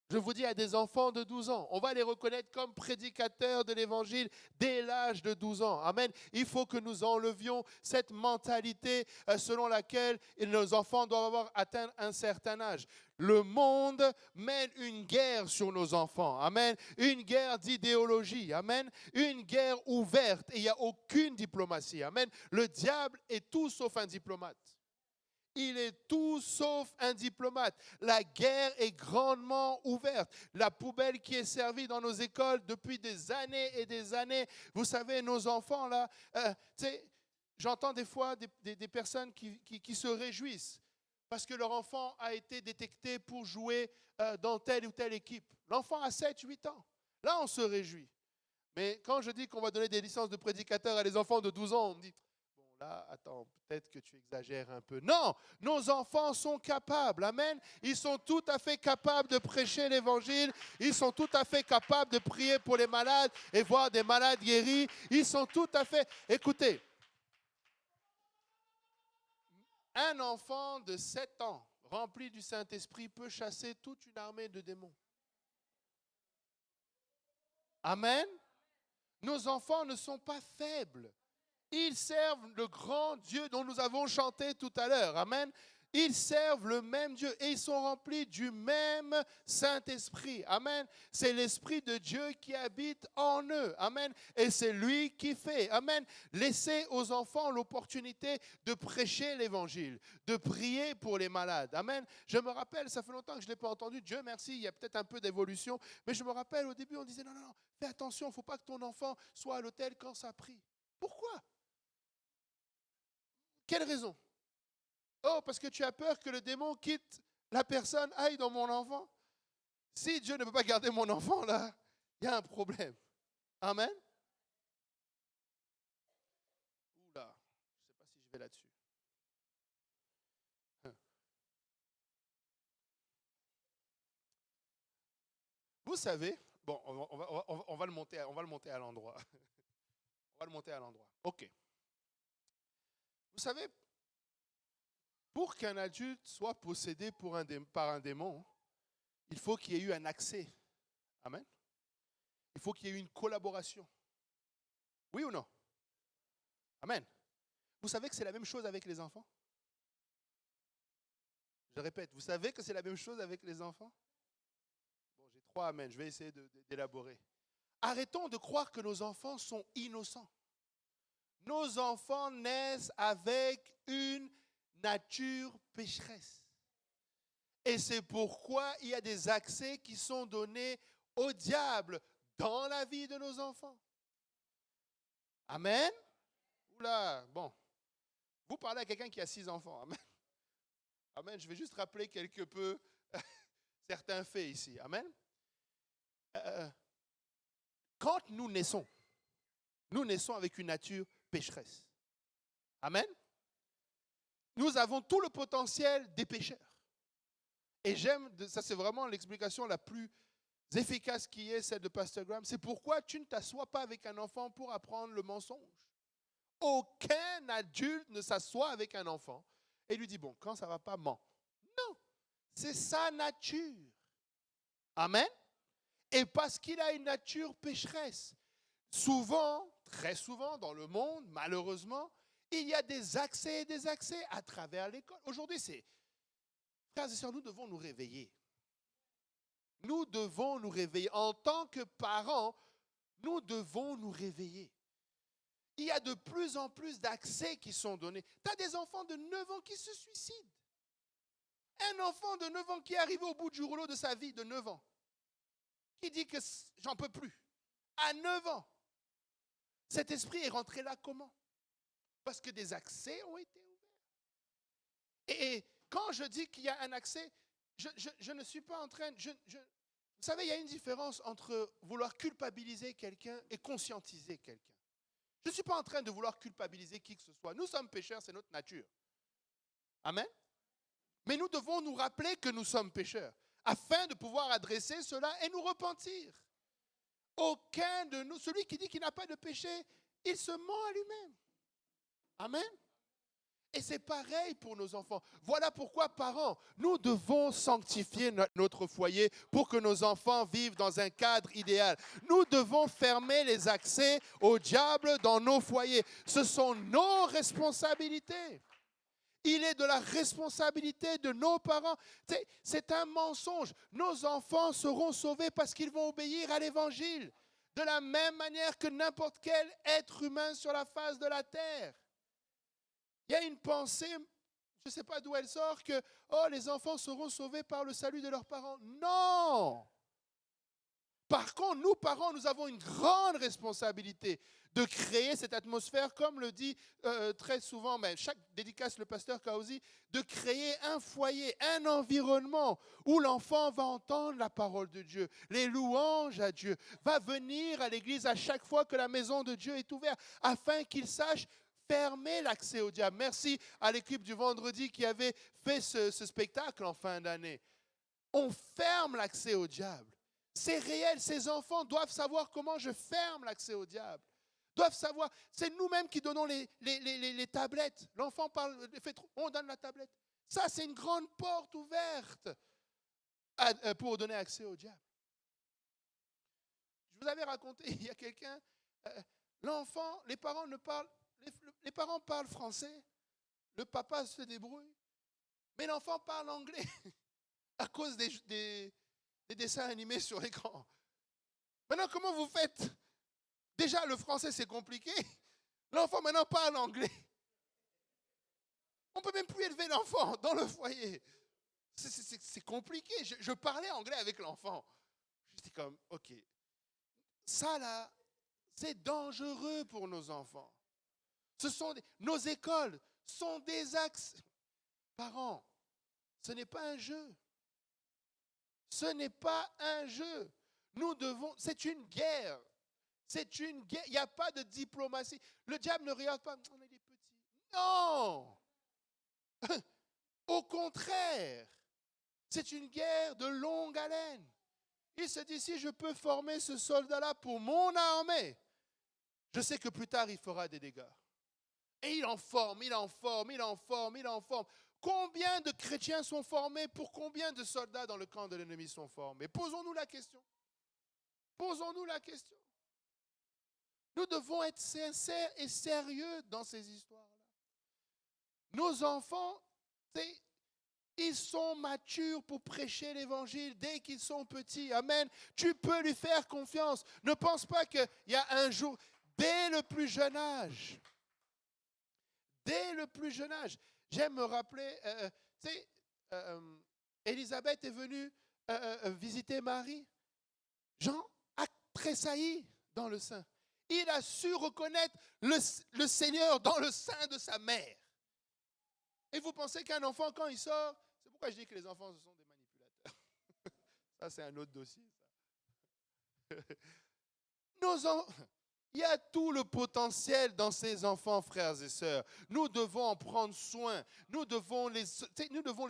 Je vous dis, à des enfants de 12 ans, on va les reconnaître comme prédicateurs de l'Évangile dès l'âge de 12 ans. Amen. Il faut que nous enlevions cette mentalité selon laquelle nos enfants doivent avoir atteint un certain âge. Le monde mène une guerre sur nos enfants. Amen. Une guerre d'idéologie. Amen. Une guerre ouverte et il n'y a aucune diplomatie. Amen. Le diable est tout sauf un diplomate. Il est tout sauf un diplomate. La guerre est grandement ouverte. La poubelle qui est servie dans nos écoles depuis des années et des années. Vous savez, nos enfants, là, j'entends des fois des personnes qui se réjouissent parce que leur enfant a été détecté pour jouer dans telle ou telle équipe. L'enfant a 7-8 ans. Là, on se réjouit. Mais quand je dis qu'on va donner des licences de prédicateurs à des enfants de 12 ans, on me dit... Là, attends, peut-être que tu exagères un peu. Non, nos enfants sont capables, amen. Ils sont tout à fait capables de prêcher l'évangile. Ils sont tout à fait capables de prier pour les malades et voir des malades guéris. Ils sont tout à fait... Écoutez, un enfant de 7 ans rempli du Saint-Esprit peut chasser toute une armée de démons. Amen. Nos enfants ne sont pas faibles. Ils servent le grand Dieu dont nous avons chanté tout à l'heure. Amen. Ils servent le même Dieu et ils sont remplis du même Saint-Esprit. Amen. C'est l'Esprit de Dieu qui habite en eux. Amen. Et c'est lui qui fait. Amen. Laissez aux enfants l'opportunité de prêcher l'Évangile, de prier pour les malades. Amen. Je me rappelle, ça fait longtemps que je ne l'ai pas entendu. Dieu merci, il y a peut-être un peu d'évolution. Mais je me rappelle, au début, on disait non, fais attention, il ne faut pas que ton enfant soit à l'hôtel quand ça prie. Pourquoi? Quelle raison? Oh, parce que tu as peur que le démon quitte la personne, aille dans mon enfant. Si Dieu ne peut pas garder mon enfant, là, il y a un problème. Amen. Oula, je ne sais pas si je vais là-dessus. Vous savez, bon, on va le monter à l'endroit. On va le monter à l'endroit. OK. Vous savez, pour qu'un adulte soit possédé par un démon, il faut qu'il y ait eu un accès. Amen. Il faut qu'il y ait eu une collaboration. Oui ou non? Amen. Vous savez que c'est la même chose avec les enfants? Je répète, vous savez que c'est la même chose avec les enfants? Bon, j'ai 3 amen, je vais essayer d'élaborer. Arrêtons de croire que nos enfants sont innocents. Nos enfants naissent avec une nature pécheresse. Et c'est pourquoi il y a des accès qui sont donnés au diable dans la vie de nos enfants. Amen. Oula, bon. Vous parlez à quelqu'un qui a 6 enfants. Amen. Amen. Je vais juste rappeler quelque peu certains faits ici. Amen. Quand nous naissons avec une nature pécheresse. Amen. Nous avons tout le potentiel des pécheurs. Et ça c'est vraiment l'explication la plus efficace qui est, celle de Pasteur Graham. C'est pourquoi tu ne t'assois pas avec un enfant pour apprendre le mensonge. Aucun adulte ne s'assoit avec un enfant et lui dit, bon, quand ça ne va pas, mens. Non, c'est sa nature. Amen. Et parce qu'il a une nature pécheresse, souvent, très souvent dans le monde, malheureusement, il y a des accès et des accès à travers l'école. Aujourd'hui, frères et sœurs, nous devons nous réveiller. Nous devons nous réveiller. En tant que parents, nous devons nous réveiller. Il y a de plus en plus d'accès qui sont donnés. Tu as des enfants de 9 ans qui se suicident. Un enfant de 9 ans qui est arrivé au bout du rouleau de sa vie, de 9 ans, qui dit que j'en peux plus. À 9 ans. Cet esprit est rentré là comment? Parce que des accès ont été ouverts. Et quand je dis qu'il y a un accès, je ne suis pas en train... vous savez, il y a une différence entre vouloir culpabiliser quelqu'un et conscientiser quelqu'un. Je ne suis pas en train de vouloir culpabiliser qui que ce soit. Nous sommes pécheurs, c'est notre nature. Amen. Mais nous devons nous rappeler que nous sommes pécheurs, afin de pouvoir adresser cela et nous repentir. Aucun de nous, celui qui dit qu'il n'a pas de péché, il se ment à lui-même. Amen. Et c'est pareil pour nos enfants. Voilà pourquoi, parents, nous devons sanctifier notre foyer pour que nos enfants vivent dans un cadre idéal. Nous devons fermer les accès au diable dans nos foyers. Ce sont nos responsabilités. Il est de la responsabilité de nos parents. C'est un mensonge. Nos enfants seront sauvés parce qu'ils vont obéir à l'Évangile. De la même manière que n'importe quel être humain sur la face de la terre. Il y a une pensée, je ne sais pas d'où elle sort, que les enfants seront sauvés par le salut de leurs parents. Non! Par contre, nous, parents, nous avons une grande responsabilité de créer cette atmosphère, comme le dit très souvent, mais chaque dédicace, le pasteur Kaozi, de créer un foyer, un environnement où l'enfant va entendre la parole de Dieu, les louanges à Dieu, va venir à l'église à chaque fois que la maison de Dieu est ouverte, afin qu'il sache fermer l'accès au diable. Merci à l'équipe du vendredi qui avait fait ce spectacle en fin d'année. On ferme l'accès au diable. C'est réel, ces enfants doivent savoir comment je ferme l'accès au diable. Doivent savoir, c'est nous-mêmes qui donnons les tablettes. L'enfant parle, on donne la tablette. Ça, c'est une grande porte ouverte pour donner accès au diable. Je vous avais raconté, il y a quelqu'un, l'enfant, les parents parlent français, le papa se débrouille. Mais l'enfant parle anglais à cause des dessins animés sur l'écran. Maintenant, comment vous faites? Déjà, le français, c'est compliqué. L'enfant, maintenant, parle anglais. On ne peut même plus élever l'enfant dans le foyer. C'est compliqué. Je parlais anglais avec l'enfant. J'étais comme, OK. Ça, là, c'est dangereux pour nos enfants. Nos écoles sont des axes. Parents, ce n'est pas un jeu. Ce n'est pas un jeu. C'est une guerre. C'est une guerre. Il n'y a pas de diplomatie. Le diable ne regarde pas, on est des petits. Non! Au contraire, c'est une guerre de longue haleine. Il se dit, si je peux former ce soldat-là pour mon armée, je sais que plus tard, il fera des dégâts. Et il en forme. Combien de chrétiens sont formés pour combien de soldats dans le camp de l'ennemi sont formés? Posons-nous la question. Posons-nous la question. Nous devons être sincères et sérieux dans ces histoires-là. Nos enfants, ils sont matures pour prêcher l'évangile dès qu'ils sont petits. Amen. Tu peux lui faire confiance. Ne pense pas qu'il y a un jour, dès le plus jeune âge. Dès le plus jeune âge. J'aime me rappeler, Élisabeth est venue visiter Marie. Jean a tressailli dans le sein. Il a su reconnaître le Seigneur dans le sein de sa mère. Et vous pensez qu'un enfant, quand il sort, c'est pourquoi je dis que les enfants, ce sont des manipulateurs. Ça, c'est un autre dossier. Ça. Il y a tout le potentiel dans ces enfants, frères et sœurs. Nous devons en prendre soin. Nous devons les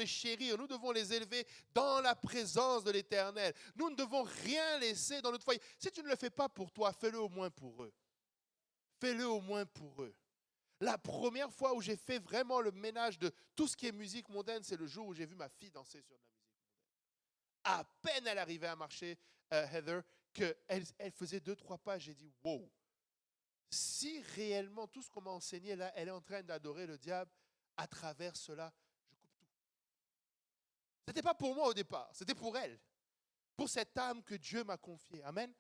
chérir. Nous devons les élever dans la présence de l'Éternel. Nous ne devons rien laisser dans notre foyer. Si tu ne le fais pas pour toi, fais-le au moins pour eux. Fais-le au moins pour eux. La première fois où j'ai fait vraiment le ménage de tout ce qui est musique mondaine, c'est le jour où j'ai vu ma fille danser sur de la musique mondaine. À peine elle arrivait à marcher, Heather, qu'elle faisait 2-3 pas, j'ai dit, wow. Si réellement tout ce qu'on m'a enseigné là, elle est en train d'adorer le diable, à travers cela, je coupe tout. Ce n'était pas pour moi au départ, c'était pour elle. Pour cette âme que Dieu m'a confiée. Amen.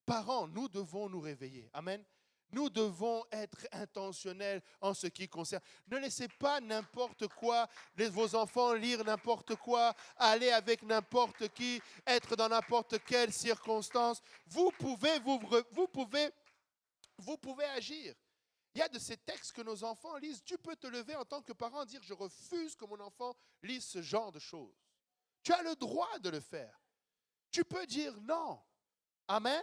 Parents, nous devons nous réveiller. Amen. Nous devons être intentionnels en ce qui concerne. Ne laissez pas n'importe quoi, vos enfants lire n'importe quoi, aller avec n'importe qui, être dans n'importe quelle circonstance. Vous pouvez agir. Il y a de ces textes que nos enfants lisent. Tu peux te lever en tant que parent et dire, je refuse que mon enfant lise ce genre de choses. Tu as le droit de le faire. Tu peux dire non. Amen.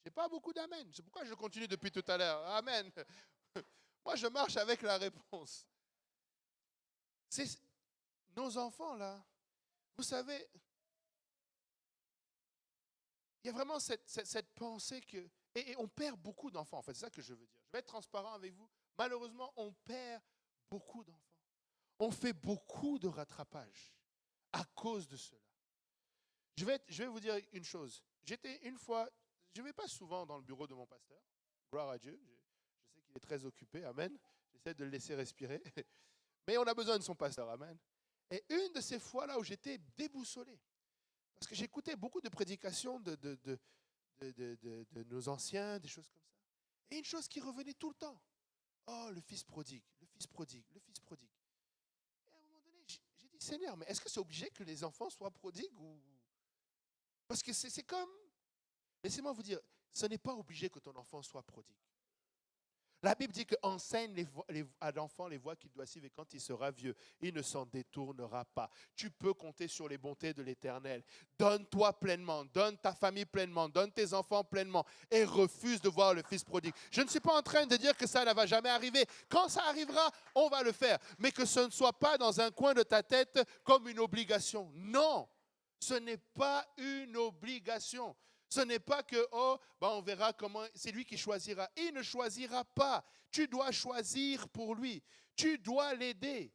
Je n'ai pas beaucoup d'amen. C'est pourquoi je continue depuis tout à l'heure. Amen. Moi, je marche avec la réponse. C'est nos enfants, là, vous savez, il y a vraiment cette pensée que... Et on perd beaucoup d'enfants, en fait, c'est ça que je veux dire. Je vais être transparent avec vous. Malheureusement, on perd beaucoup d'enfants. On fait beaucoup de rattrapage à cause de cela. Je vais vous dire une chose. J'étais une fois, je ne vais pas souvent dans le bureau de mon pasteur. Gloire à Dieu. Je sais qu'il est très occupé. Amen. J'essaie de le laisser respirer. Mais on a besoin de son pasteur. Amen. Et une de ces fois-là où j'étais déboussolé, parce que j'écoutais beaucoup de prédications de nos anciens, des choses comme ça. Et une chose qui revenait tout le temps. Oh, le fils prodigue, le fils prodigue, le fils prodigue. Et à un moment donné, j'ai dit, Seigneur, mais est-ce que c'est obligé que les enfants soient prodigues ou... Parce que c'est comme... Laissez-moi vous dire, ce n'est pas obligé que ton enfant soit prodigue. La Bible dit qu'enseigne à l'enfant les voies qu'il doit suivre et quand il sera vieux, il ne s'en détournera pas. Tu peux compter sur les bontés de l'Éternel. Donne-toi pleinement, donne ta famille pleinement, donne tes enfants pleinement et refuse de voir le fils prodigue. Je ne suis pas en train de dire que ça ne va jamais arriver. Quand ça arrivera, on va le faire. Mais que ce ne soit pas dans un coin de ta tête comme une obligation. Non, ce n'est pas une obligation. Ce n'est pas que, on verra comment, c'est lui qui choisira. Il ne choisira pas. Tu dois choisir pour lui. Tu dois l'aider.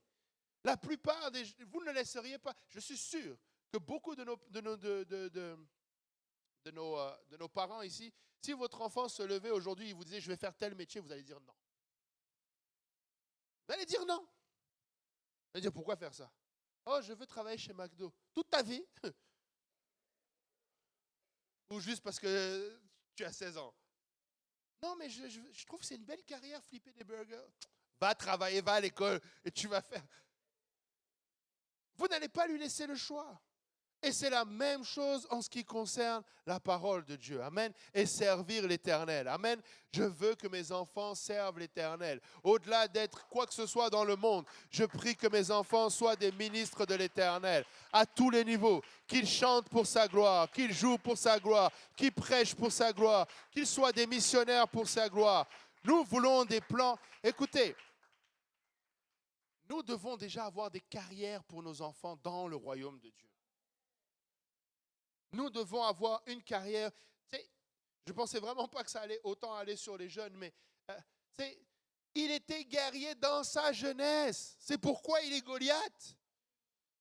La plupart vous ne laisseriez pas. Je suis sûr que beaucoup de nos parents ici, si votre enfant se levait aujourd'hui, il vous disait, je vais faire tel métier, vous allez dire non. Vous allez dire non. Vous allez dire, pourquoi faire ça? Oh, je veux travailler chez McDo. Toute ta vie? Ou juste parce que tu as 16 ans? Non, mais je trouve que c'est une belle carrière, flipper des burgers. Va travailler, va à l'école et tu vas faire. Vous n'allez pas lui laisser le choix. Et c'est la même chose en ce qui concerne la parole de Dieu. Amen. Et servir l'Éternel. Amen. Je veux que mes enfants servent l'Éternel. Au-delà d'être quoi que ce soit dans le monde, je prie que mes enfants soient des ministres de l'Éternel à tous les niveaux. Qu'ils chantent pour sa gloire, qu'ils jouent pour sa gloire, qu'ils prêchent pour sa gloire, qu'ils soient des missionnaires pour sa gloire. Nous voulons des plans. Écoutez, nous devons déjà avoir des carrières pour nos enfants dans le royaume de Dieu. Nous devons avoir une carrière. Tu sais, je ne pensais vraiment pas que ça allait autant aller sur les jeunes, mais il était guerrier dans sa jeunesse. C'est pourquoi il est Goliath.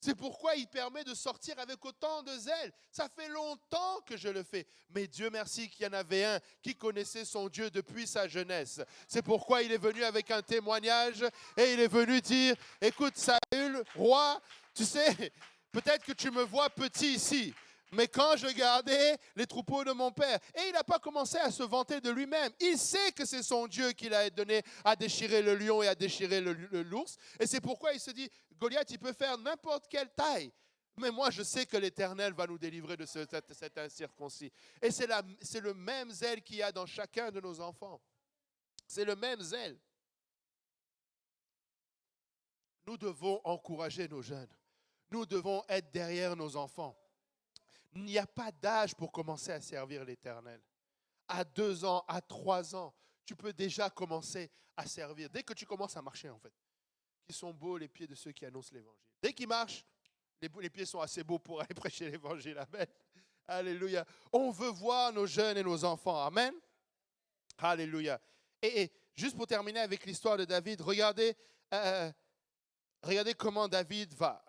C'est pourquoi il permet de sortir avec autant de zèle. Ça fait longtemps que je le fais. Mais Dieu merci qu'il y en avait un qui connaissait son Dieu depuis sa jeunesse. C'est pourquoi il est venu avec un témoignage et il est venu dire, écoute Saül, roi, tu sais, peut-être que tu me vois petit ici. Mais quand je gardais les troupeaux de mon père, et il n'a pas commencé à se vanter de lui-même. Il sait que c'est son Dieu qui l'a donné à déchirer le lion et à déchirer l'ours. Et c'est pourquoi il se dit, Goliath, il peut faire n'importe quelle taille. Mais moi, je sais que l'Éternel va nous délivrer de cet incirconcis. Et c'est le même zèle qu'il y a dans chacun de nos enfants. C'est le même zèle. Nous devons encourager nos jeunes. Nous devons être derrière nos enfants. Il n'y a pas d'âge pour commencer à servir l'Éternel. À 2 ans, à 3 ans, tu peux déjà commencer à servir. Dès que tu commences à marcher, en fait. Ils sont beaux les pieds de ceux qui annoncent l'Évangile. Dès qu'ils marchent, les pieds sont assez beaux pour aller prêcher l'Évangile. Amen. Alléluia. On veut voir nos jeunes et nos enfants. Amen. Alléluia. Et juste pour terminer avec l'histoire de David, regardez comment David va.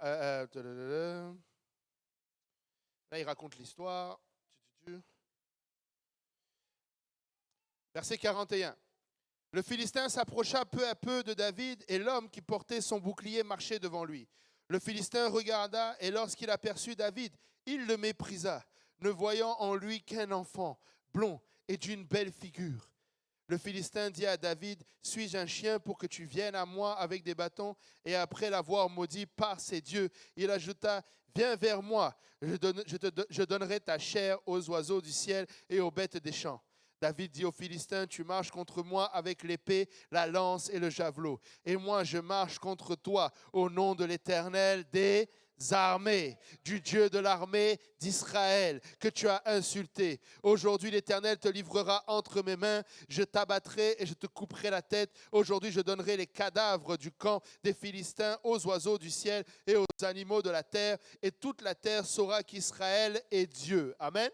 Là, il raconte l'histoire. Verset 41. Le Philistin s'approcha peu à peu de David et l'homme qui portait son bouclier marchait devant lui. Le Philistin regarda et lorsqu'il aperçut David, il le méprisa, ne voyant en lui qu'un enfant, blond et d'une belle figure. Le Philistin dit à David, « Suis-je un chien pour que tu viennes à moi avec des bâtons ?» Et après l'avoir maudit par ses dieux, il ajouta, « Viens vers moi, je donnerai ta chair aux oiseaux du ciel et aux bêtes des champs. » David dit aux Philistins, « Tu marches contre moi avec l'épée, la lance et le javelot. Et moi, je marche contre toi au nom de l'Éternel des armées, du Dieu de l'armée d'Israël, que tu as insulté. Aujourd'hui, l'Éternel te livrera entre mes mains. Je t'abattrai et je te couperai la tête. Aujourd'hui, je donnerai les cadavres du camp des Philistins aux oiseaux du ciel et aux animaux de la terre. Et toute la terre saura qu'Israël est Dieu. » Amen.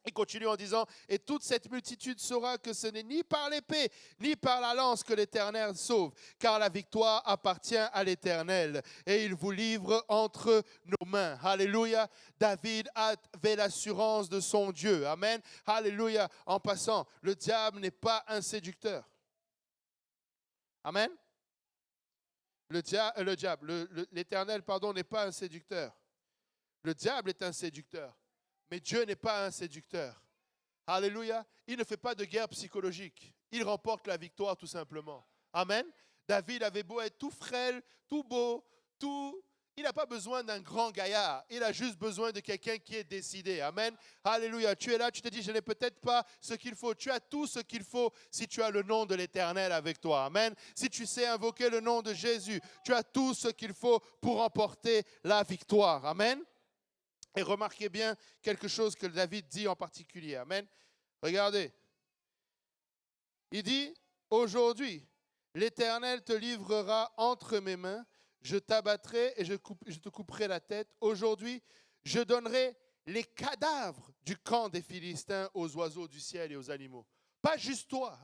Il continue en disant, « Et toute cette multitude saura que ce n'est ni par l'épée, ni par la lance que l'Éternel sauve, car la victoire appartient à l'Éternel, et il vous livre entre nos mains. » Alléluia. David avait l'assurance de son Dieu. Amen. Alléluia. En passant, le diable n'est pas un séducteur. Amen. L'Éternel, n'est pas un séducteur. Le diable est un séducteur. Mais Dieu n'est pas un séducteur. Alléluia. Il ne fait pas de guerre psychologique. Il remporte la victoire tout simplement. Amen. David avait beau être tout frêle, tout beau, il n'a pas besoin d'un grand gaillard. Il a juste besoin de quelqu'un qui est décidé. Amen. Alléluia. Tu es là, tu te dis, je n'ai peut-être pas ce qu'il faut. Tu as tout ce qu'il faut si tu as le nom de l'Éternel avec toi. Amen. Si tu sais invoquer le nom de Jésus, tu as tout ce qu'il faut pour remporter la victoire. Amen. Et remarquez bien quelque chose que David dit en particulier. Amen. Regardez. Il dit, aujourd'hui, l'Éternel te livrera entre mes mains, je t'abattrai et je te couperai la tête. Aujourd'hui, je donnerai les cadavres du camp des Philistins aux oiseaux du ciel et aux animaux. Pas juste toi.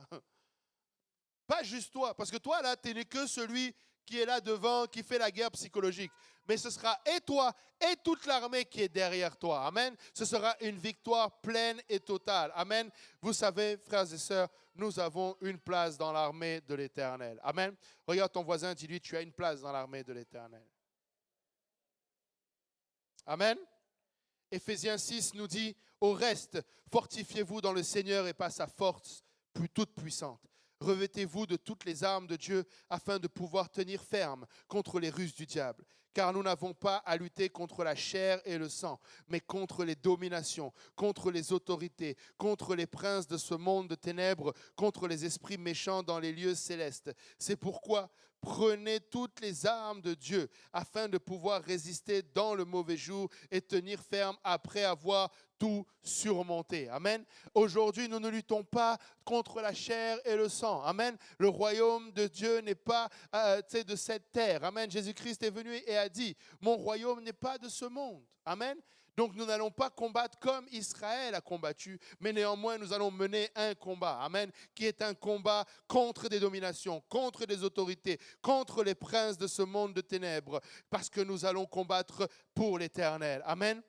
Pas juste toi. Parce que toi, là, tu n'es que celui qui est là devant, qui fait la guerre psychologique. Mais ce sera et toi et toute l'armée qui est derrière toi. Amen. Ce sera une victoire pleine et totale. Amen. Vous savez, frères et sœurs, nous avons une place dans l'armée de l'Éternel. Amen. Regarde ton voisin, dis-lui, tu as une place dans l'armée de l'Éternel. Amen. Éphésiens 6 nous dit, au reste, fortifiez-vous dans le Seigneur et par sa force toute puissante. Revêtez-vous de toutes les armes de Dieu afin de pouvoir tenir ferme contre les ruses du diable. Car nous n'avons pas à lutter contre la chair et le sang, mais contre les dominations, contre les autorités, contre les princes de ce monde de ténèbres, contre les esprits méchants dans les lieux célestes. C'est pourquoi prenez toutes les armes de Dieu afin de pouvoir résister dans le mauvais jour et tenir ferme après avoir tout surmonté. Amen. Aujourd'hui, nous ne luttons pas contre la chair et le sang. Amen. Le royaume de Dieu n'est pas de cette terre. Amen. Jésus-Christ est venu et a dit, mon royaume n'est pas de ce monde. Amen. Donc nous n'allons pas combattre comme Israël a combattu, mais néanmoins nous allons mener un combat, amen, qui est un combat contre des dominations, contre des autorités, contre les princes de ce monde de ténèbres, parce que nous allons combattre pour l'Éternel. Amen.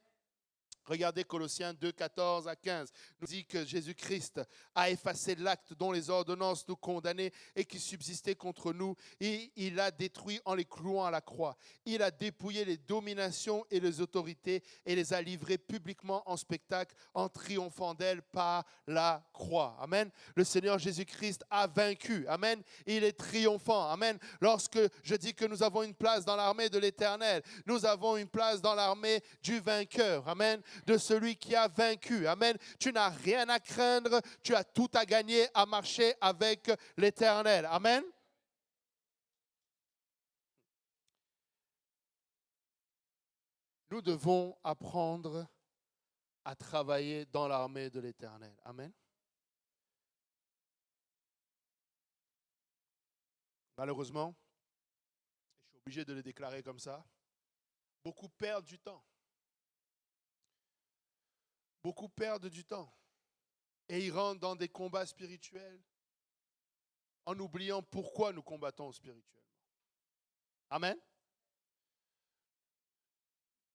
Regardez Colossiens 2, 14 à 15, nous dit que Jésus-Christ a effacé l'acte dont les ordonnances nous condamnaient et qui subsistait contre nous, et il l'a détruit en les clouant à la croix. Il a dépouillé les dominations et les autorités et les a livrées publiquement en spectacle en triomphant d'elles par la croix. Amen. Le Seigneur Jésus-Christ a vaincu. Amen. Il est triomphant. Amen. Lorsque je dis que nous avons une place dans l'armée de l'Éternel, nous avons une place dans l'armée du vainqueur. Amen. De celui qui a vaincu. Amen. Tu n'as rien à craindre, tu as tout à gagner à marcher avec l'Éternel. Amen. Nous devons apprendre à travailler dans l'armée de l'Éternel. Amen. Malheureusement, je suis obligé de le déclarer comme ça, beaucoup perdent du temps. Beaucoup perdent du temps et ils rentrent dans des combats spirituels en oubliant pourquoi nous combattons spirituellement. Amen.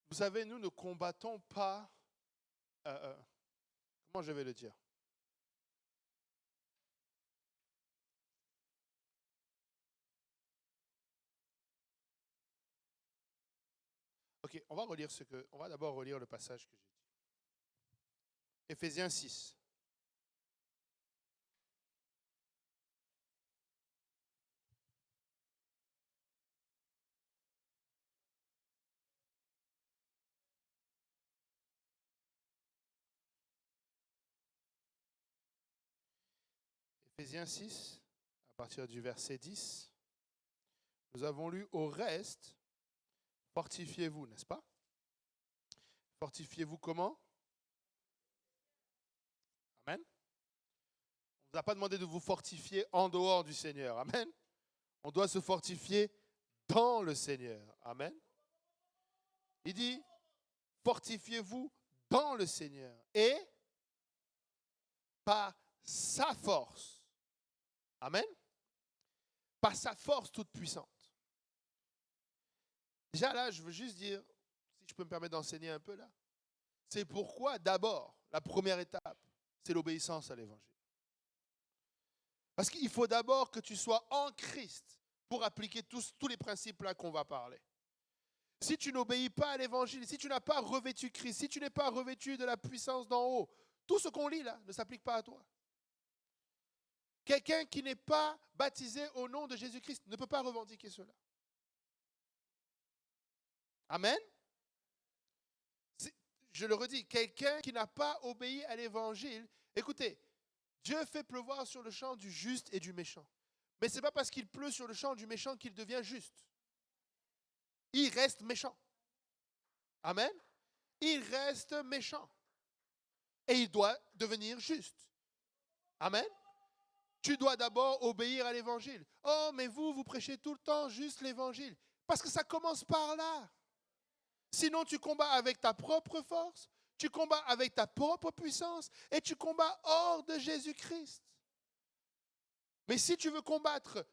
Vous savez, nous ne combattons pas, comment je vais le dire? Ok, on va d'abord relire le passage que j'ai dit. Éphésiens 6. Éphésiens 6, à partir du verset 10, nous avons lu au reste, fortifiez-vous, n'est-ce pas? Fortifiez-vous comment? Amen. On ne vous a pas demandé de vous fortifier en dehors du Seigneur. Amen. On doit se fortifier dans le Seigneur. Amen. Il dit, fortifiez-vous dans le Seigneur et par sa force. Amen. Par sa force toute puissante. Déjà là, je veux juste dire, si je peux me permettre d'enseigner un peu là, c'est pourquoi d'abord, la première étape, c'est l'obéissance à l'évangile. Parce qu'il faut d'abord que tu sois en Christ pour appliquer tous les principes là qu'on va parler. Si tu n'obéis pas à l'évangile, si tu n'as pas revêtu Christ, si tu n'es pas revêtu de la puissance d'en haut, tout ce qu'on lit là ne s'applique pas à toi. Quelqu'un qui n'est pas baptisé au nom de Jésus-Christ ne peut pas revendiquer cela. Amen. Je le redis, quelqu'un qui n'a pas obéi à l'évangile, écoutez, Dieu fait pleuvoir sur le champ du juste et du méchant. Mais ce n'est pas parce qu'il pleut sur le champ du méchant qu'il devient juste. Il reste méchant. Amen. Il reste méchant. Et il doit devenir juste. Amen. Tu dois d'abord obéir à l'évangile. Oh, mais vous prêchez tout le temps juste l'évangile. Parce que ça commence par là. Sinon, tu combats avec ta propre force, tu combats avec ta propre puissance et tu combats hors de Jésus-Christ. Mais si tu veux combattre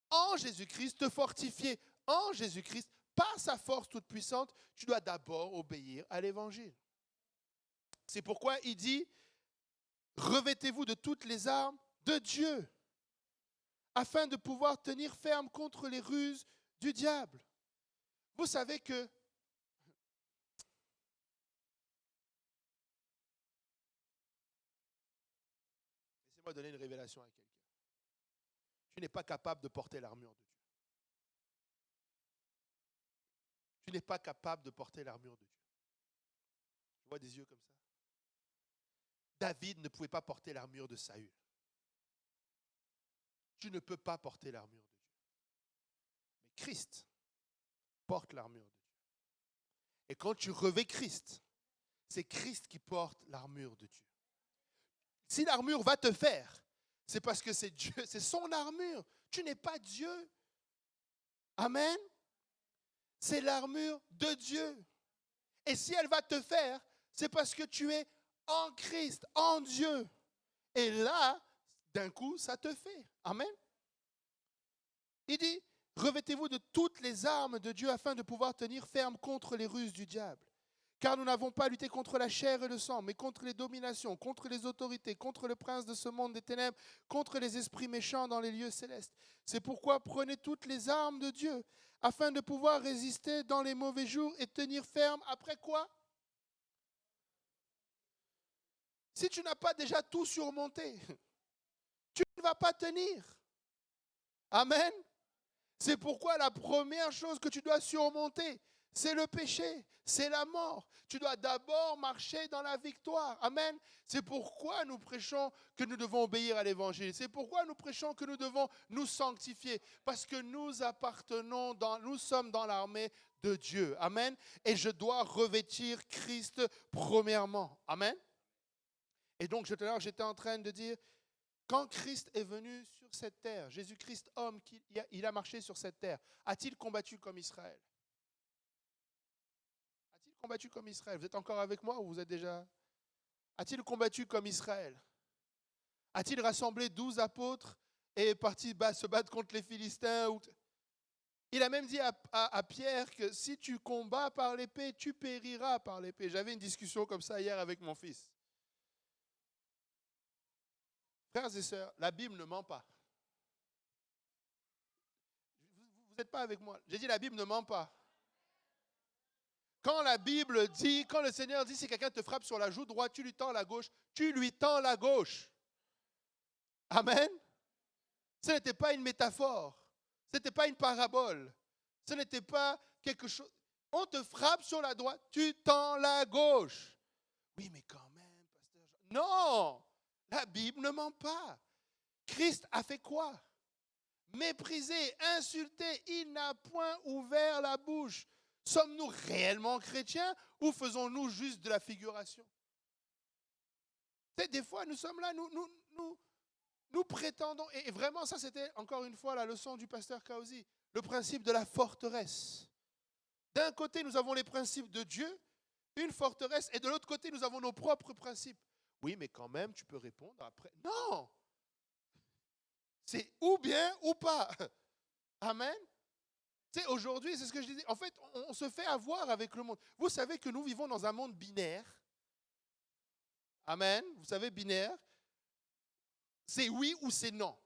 en Jésus-Christ, te fortifier en Jésus-Christ, par sa force toute puissante, tu dois d'abord obéir à l'évangile. C'est pourquoi il dit, revêtez-vous de toutes les armes de Dieu, afin de pouvoir tenir ferme contre les ruses du diable. Vous savez que Laisse-moi donner une révélation à quelqu'un. Tu n'es pas capable de porter l'armure de Dieu. Tu n'es pas capable de porter l'armure de Dieu. Je vois des yeux comme ça. David ne pouvait pas porter l'armure de Saül. Tu ne peux pas porter l'armure de Dieu. Mais Christ porte l'armure de Dieu. Et quand tu revêts Christ, c'est Christ qui porte l'armure de Dieu. Si l'armure va te faire, c'est parce que c'est Dieu, c'est son armure. Tu n'es pas Dieu. Amen. C'est l'armure de Dieu. Et si elle va te faire, c'est parce que tu es en Christ, en Dieu. Et là, d'un coup, ça te fait. Amen. Il dit, revêtez-vous de toutes les armes de Dieu afin de pouvoir tenir ferme contre les ruses du diable. Car nous n'avons pas lutté contre la chair et le sang, mais contre les dominations, contre les autorités, contre le prince de ce monde des ténèbres, contre les esprits méchants dans les lieux célestes. C'est pourquoi prenez toutes les armes de Dieu afin de pouvoir résister dans les mauvais jours et tenir ferme après quoi? Si tu n'as pas déjà tout surmonté, tu ne vas pas tenir. Amen. C'est pourquoi la première chose que tu dois surmonter, c'est le péché, c'est la mort. Tu dois d'abord marcher dans la victoire. Amen. C'est pourquoi nous prêchons que nous devons obéir à l'évangile. C'est pourquoi nous prêchons que nous devons nous sanctifier. Parce que nous sommes dans l'armée de Dieu. Amen. Et je dois revêtir Christ premièrement. Amen. Et donc, tout à l'heure, j'étais en train de dire, quand Christ est venu sur cette terre, Jésus-Christ, homme, il a marché sur cette terre, a-t-il combattu comme Israël? A-t-il combattu comme Israël? Vous êtes encore avec moi ou vous êtes déjà... A-t-il combattu comme Israël? A-t-il rassemblé 12 apôtres et est parti se battre contre les Philistins? Il a même dit à Pierre que si tu combats par l'épée, tu périras par l'épée. J'avais une discussion comme ça hier avec mon fils. Frères et sœurs, la Bible ne ment pas. Vous n'êtes pas avec moi. J'ai dit la Bible ne ment pas. Quand la Bible dit, quand le Seigneur dit, si quelqu'un te frappe sur la joue droite, tu lui tends la gauche, tu lui tends la gauche. Amen. Ce n'était pas une métaphore. Ce n'était pas une parabole. Ce n'était pas quelque chose. On te frappe sur la droite, tu tends la gauche. Oui, mais quand même, pasteur. Non, la Bible ne ment pas. Christ a fait quoi? Méprisé, insulté, il n'a point ouvert la bouche. Sommes-nous réellement chrétiens ou faisons-nous juste de la figuration? Des fois, nous sommes là, nous prétendons, et vraiment, ça c'était encore une fois la leçon du pasteur Kaozi, le principe de la forteresse. D'un côté, nous avons les principes de Dieu, une forteresse, et de l'autre côté, nous avons nos propres principes. Oui, mais quand même, tu peux répondre après. Non! C'est ou bien ou pas. Amen. Tu sais, aujourd'hui, c'est ce que je disais. En fait, on se fait avoir avec le monde. Vous savez que nous vivons dans un monde binaire. Amen. Vous savez, binaire. C'est oui ou c'est non.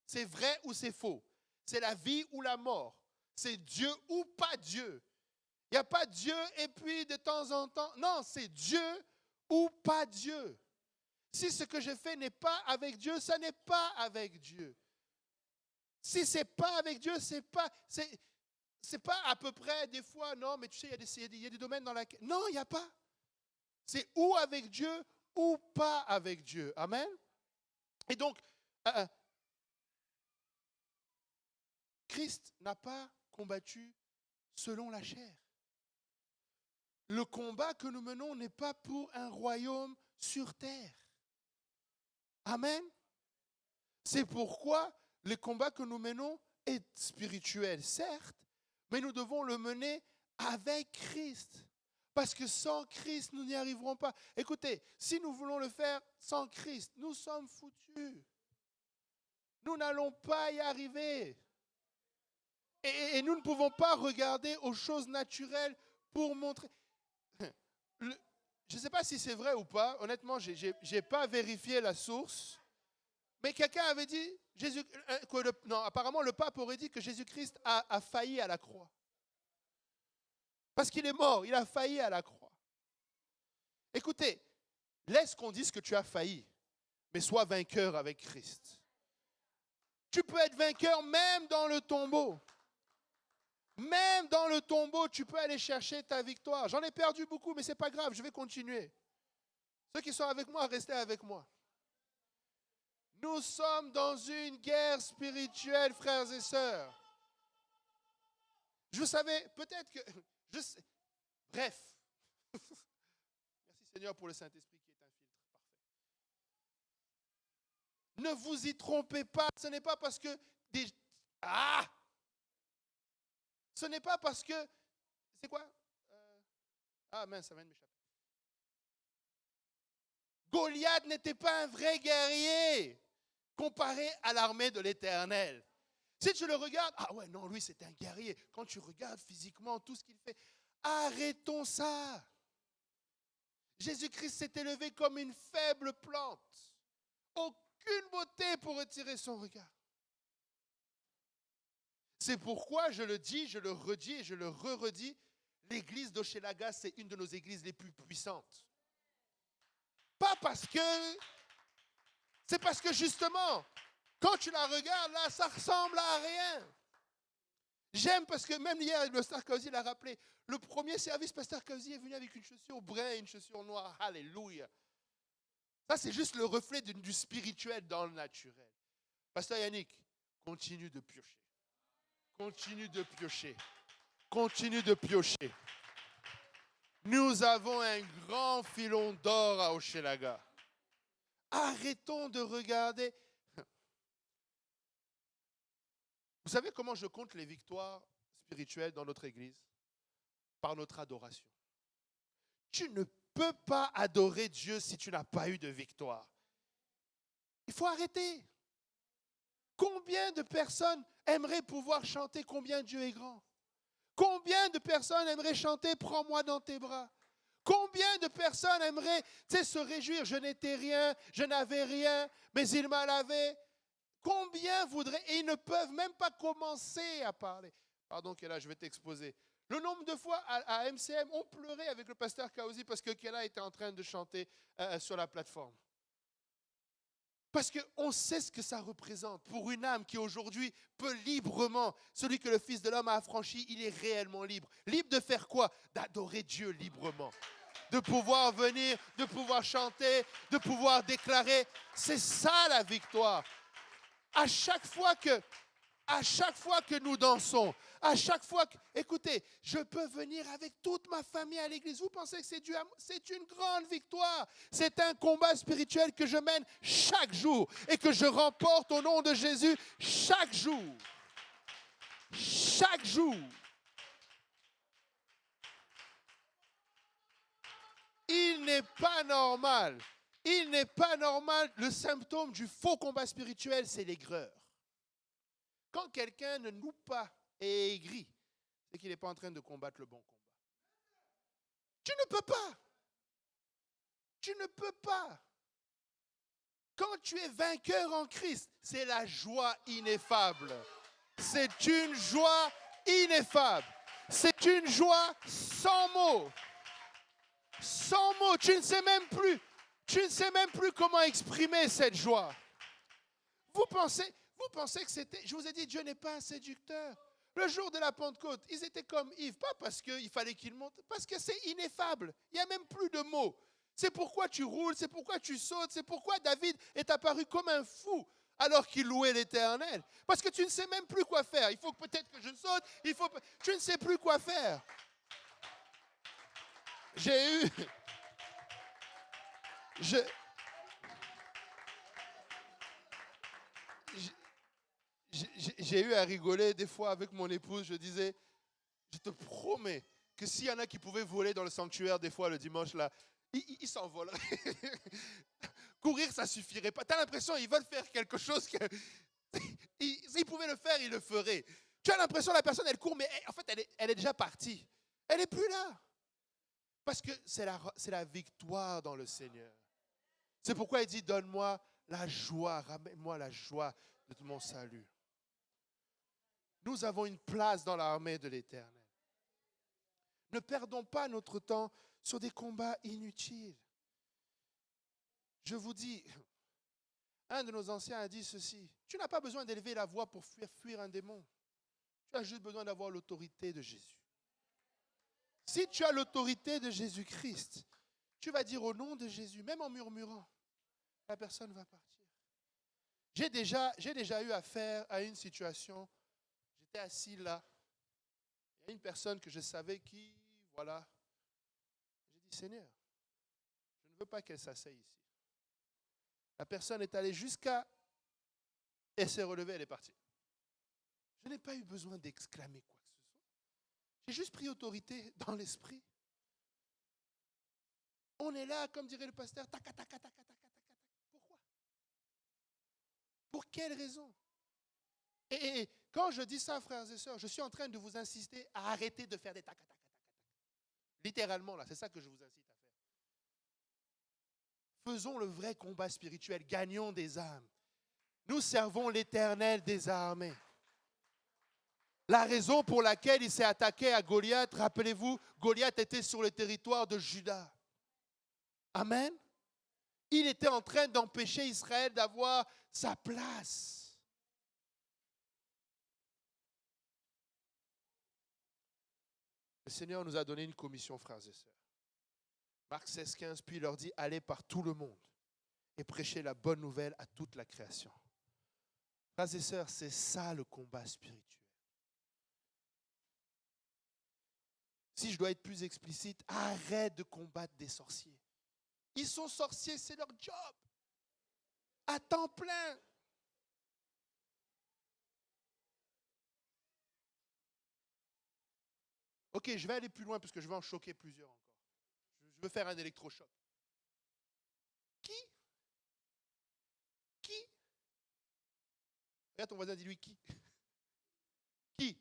C'est vrai ou c'est faux. C'est la vie ou la mort. C'est Dieu ou pas Dieu. Il n'y a pas Dieu et puis de temps en temps. Non, c'est Dieu ou pas Dieu. Si ce que je fais n'est pas avec Dieu, ça n'est pas avec Dieu. Si ce n'est pas avec Dieu, c'est pas à peu près des fois, non, mais tu sais, il y a des domaines dans lesquels... Non, il n'y a pas. C'est ou avec Dieu ou pas avec Dieu. Amen. Et donc, Christ n'a pas combattu selon la chair. Le combat que nous menons n'est pas pour un royaume sur terre. Amen. C'est pourquoi le combat que nous menons est spirituel, certes, mais nous devons le mener avec Christ. Parce que sans Christ, nous n'y arriverons pas. Écoutez, si nous voulons le faire sans Christ, nous sommes foutus. Nous n'allons pas y arriver. Et nous ne pouvons pas regarder aux choses naturelles pour montrer. Je ne sais pas si c'est vrai ou pas. Honnêtement, je n'ai pas vérifié la source. Mais quelqu'un avait dit, apparemment le pape aurait dit que Jésus-Christ a failli à la croix. Parce qu'il est mort, il a failli à la croix. Écoutez, laisse qu'on dise que tu as failli. mais sois vainqueur avec Christ. Tu peux être vainqueur même dans le tombeau. Même dans le tombeau, tu peux aller chercher ta victoire. J'en ai perdu beaucoup, mais ce n'est pas grave, je vais continuer. Ceux qui sont avec moi, restez avec moi. Nous sommes dans une guerre spirituelle, frères et sœurs. Je savais, peut-être que... Bref. Merci Seigneur pour le Saint-Esprit qui est un filtre parfait. Ne vous y trompez pas. Ce n'est pas parce que... Ce n'est pas parce que... C'est quoi? Mince, ça vient de m'échapper. Goliath n'était pas un vrai guerrier comparé à l'armée de l'Éternel. Si tu le regardes, non, lui c'est un guerrier. Quand tu regardes physiquement tout ce qu'il fait, arrêtons ça. Jésus-Christ s'est élevé comme une faible plante. Aucune beauté pour retirer son regard. C'est pourquoi je le dis, je le redis et je le re-redis, l'église d'Hochelaga, c'est une de nos églises les plus puissantes. Pas parce que... C'est parce que justement, quand tu la regardes, là, ça ressemble à rien. J'aime parce que même hier, le pasteur Kausi l'a rappelé, le premier service, pasteur Kausi est venu avec une chaussure brun et une chaussure noire. Alléluia. Ça, c'est juste le reflet du spirituel dans le naturel. Pasteur Yannick, continue de piocher. Continue de piocher. Continue de piocher. Nous avons un grand filon d'or à Hochelaga. Arrêtons de regarder. Vous savez comment je compte les victoires spirituelles dans notre église? Par notre adoration. Tu ne peux pas adorer Dieu si tu n'as pas eu de victoire. Il faut arrêter. Combien de personnes aimeraient pouvoir chanter combien Dieu est grand? Combien de personnes aimeraient chanter prends-moi dans tes bras? Combien de personnes aimeraient se réjouir? Je n'étais rien, je n'avais rien, mais il m'a lavé. Combien voudraient, et ils ne peuvent même pas commencer à parler. Pardon, Kéla, je vais t'exposer. Le nombre de fois à MCM, on pleurait avec le pasteur Kausi parce que Kéla était en train de chanter sur la plateforme. Parce qu'on sait ce que ça représente pour une âme qui aujourd'hui peut librement, celui que le Fils de l'homme a affranchi, il est réellement libre. Libre de faire quoi? D'adorer Dieu librement. De pouvoir venir, de pouvoir chanter, de pouvoir déclarer. C'est ça la victoire. À chaque fois que nous dansons, à chaque fois que... Écoutez, je peux venir avec toute ma famille à l'église. Vous pensez que c'est une grande victoire. C'est un combat spirituel que je mène chaque jour et que je remporte au nom de Jésus chaque jour. Chaque jour. Il n'est pas normal. Il n'est pas normal. Le symptôme du faux combat spirituel, c'est l'aigreur. Quand quelqu'un ne noue pas et est aigri, c'est qu'il n'est pas en train de combattre le bon combat. Tu ne peux pas. Tu ne peux pas. Quand tu es vainqueur en Christ, c'est la joie ineffable. C'est une joie ineffable. C'est une joie sans mots. Sans mots. Tu ne sais même plus comment exprimer cette joie. Vous pensez que c'était... Je vous ai dit, Dieu n'est pas un séducteur. Le jour de la Pentecôte, ils étaient comme Yves. Pas parce qu'il fallait qu'ils montent, parce que c'est ineffable. Il n'y a même plus de mots. C'est pourquoi tu roules, c'est pourquoi tu sautes, c'est pourquoi David est apparu comme un fou alors qu'il louait l'Éternel. Parce que tu ne sais même plus quoi faire. Il faut peut-être que je saute, tu ne sais plus quoi faire. J'ai eu à rigoler des fois avec mon épouse. Je disais, je te promets que s'il y en a qui pouvaient voler dans le sanctuaire des fois le dimanche, là, ils s'envoleraient. Courir, ça suffirait pas. Tu as l'impression qu'ils veulent faire quelque chose que... S'ils pouvaient le faire, ils le feraient. Tu as l'impression que la personne, elle court, mais en fait, elle est déjà partie. Elle n'est plus là. Parce que c'est la victoire dans le Seigneur. C'est pourquoi il dit, donne-moi la joie, ramène-moi la joie de mon salut. Nous avons une place dans l'armée de l'Éternel. Ne perdons pas notre temps sur des combats inutiles. Je vous dis, Un de nos anciens a dit ceci: tu n'as pas besoin d'élever la voix pour fuir un démon. Tu as juste besoin d'avoir l'autorité de Jésus. Si tu as l'autorité de Jésus-Christ, tu vas dire au nom de Jésus, même en murmurant, la personne va partir. J'ai déjà eu affaire à une situation, j'étais assis là, il y a une personne que je savais qui, voilà, j'ai dit, Seigneur, je ne veux pas qu'elle s'asseye ici. La personne est allée jusqu'à, elle s'est relevée, elle est partie. Je n'ai pas eu besoin d'exclamer quoi que ce soit. J'ai juste pris autorité dans l'esprit. On est là, comme dirait le pasteur, tac, tac, tac, tac, tac, tac, tac. Pourquoi? Pour quelle raison? Et quand je dis ça, frères et sœurs, je suis en train de vous insister à arrêter de faire des tac, tac, tac, tac, tac. Littéralement, là, c'est ça que je vous incite à faire. Faisons le vrai combat spirituel, gagnons des âmes. Nous servons l'Éternel des armées. La raison pour laquelle il s'est attaqué à Goliath, rappelez-vous, Goliath était sur le territoire de Juda. Amen. Il était en train d'empêcher Israël d'avoir sa place. Le Seigneur nous a donné une commission, frères et sœurs. Marc 16, 15, puis il leur dit, allez par tout le monde et prêchez la bonne nouvelle à toute la création. Frères et sœurs, c'est ça le combat spirituel. Si je dois être plus explicite, arrête de combattre des sorciers. Ils sont sorciers, c'est leur job. À temps plein. Ok, je vais aller plus loin parce que je vais en choquer plusieurs encore. Je veux faire un électrochoc. Qui? Regarde ton voisin, dis-lui qui? Qui?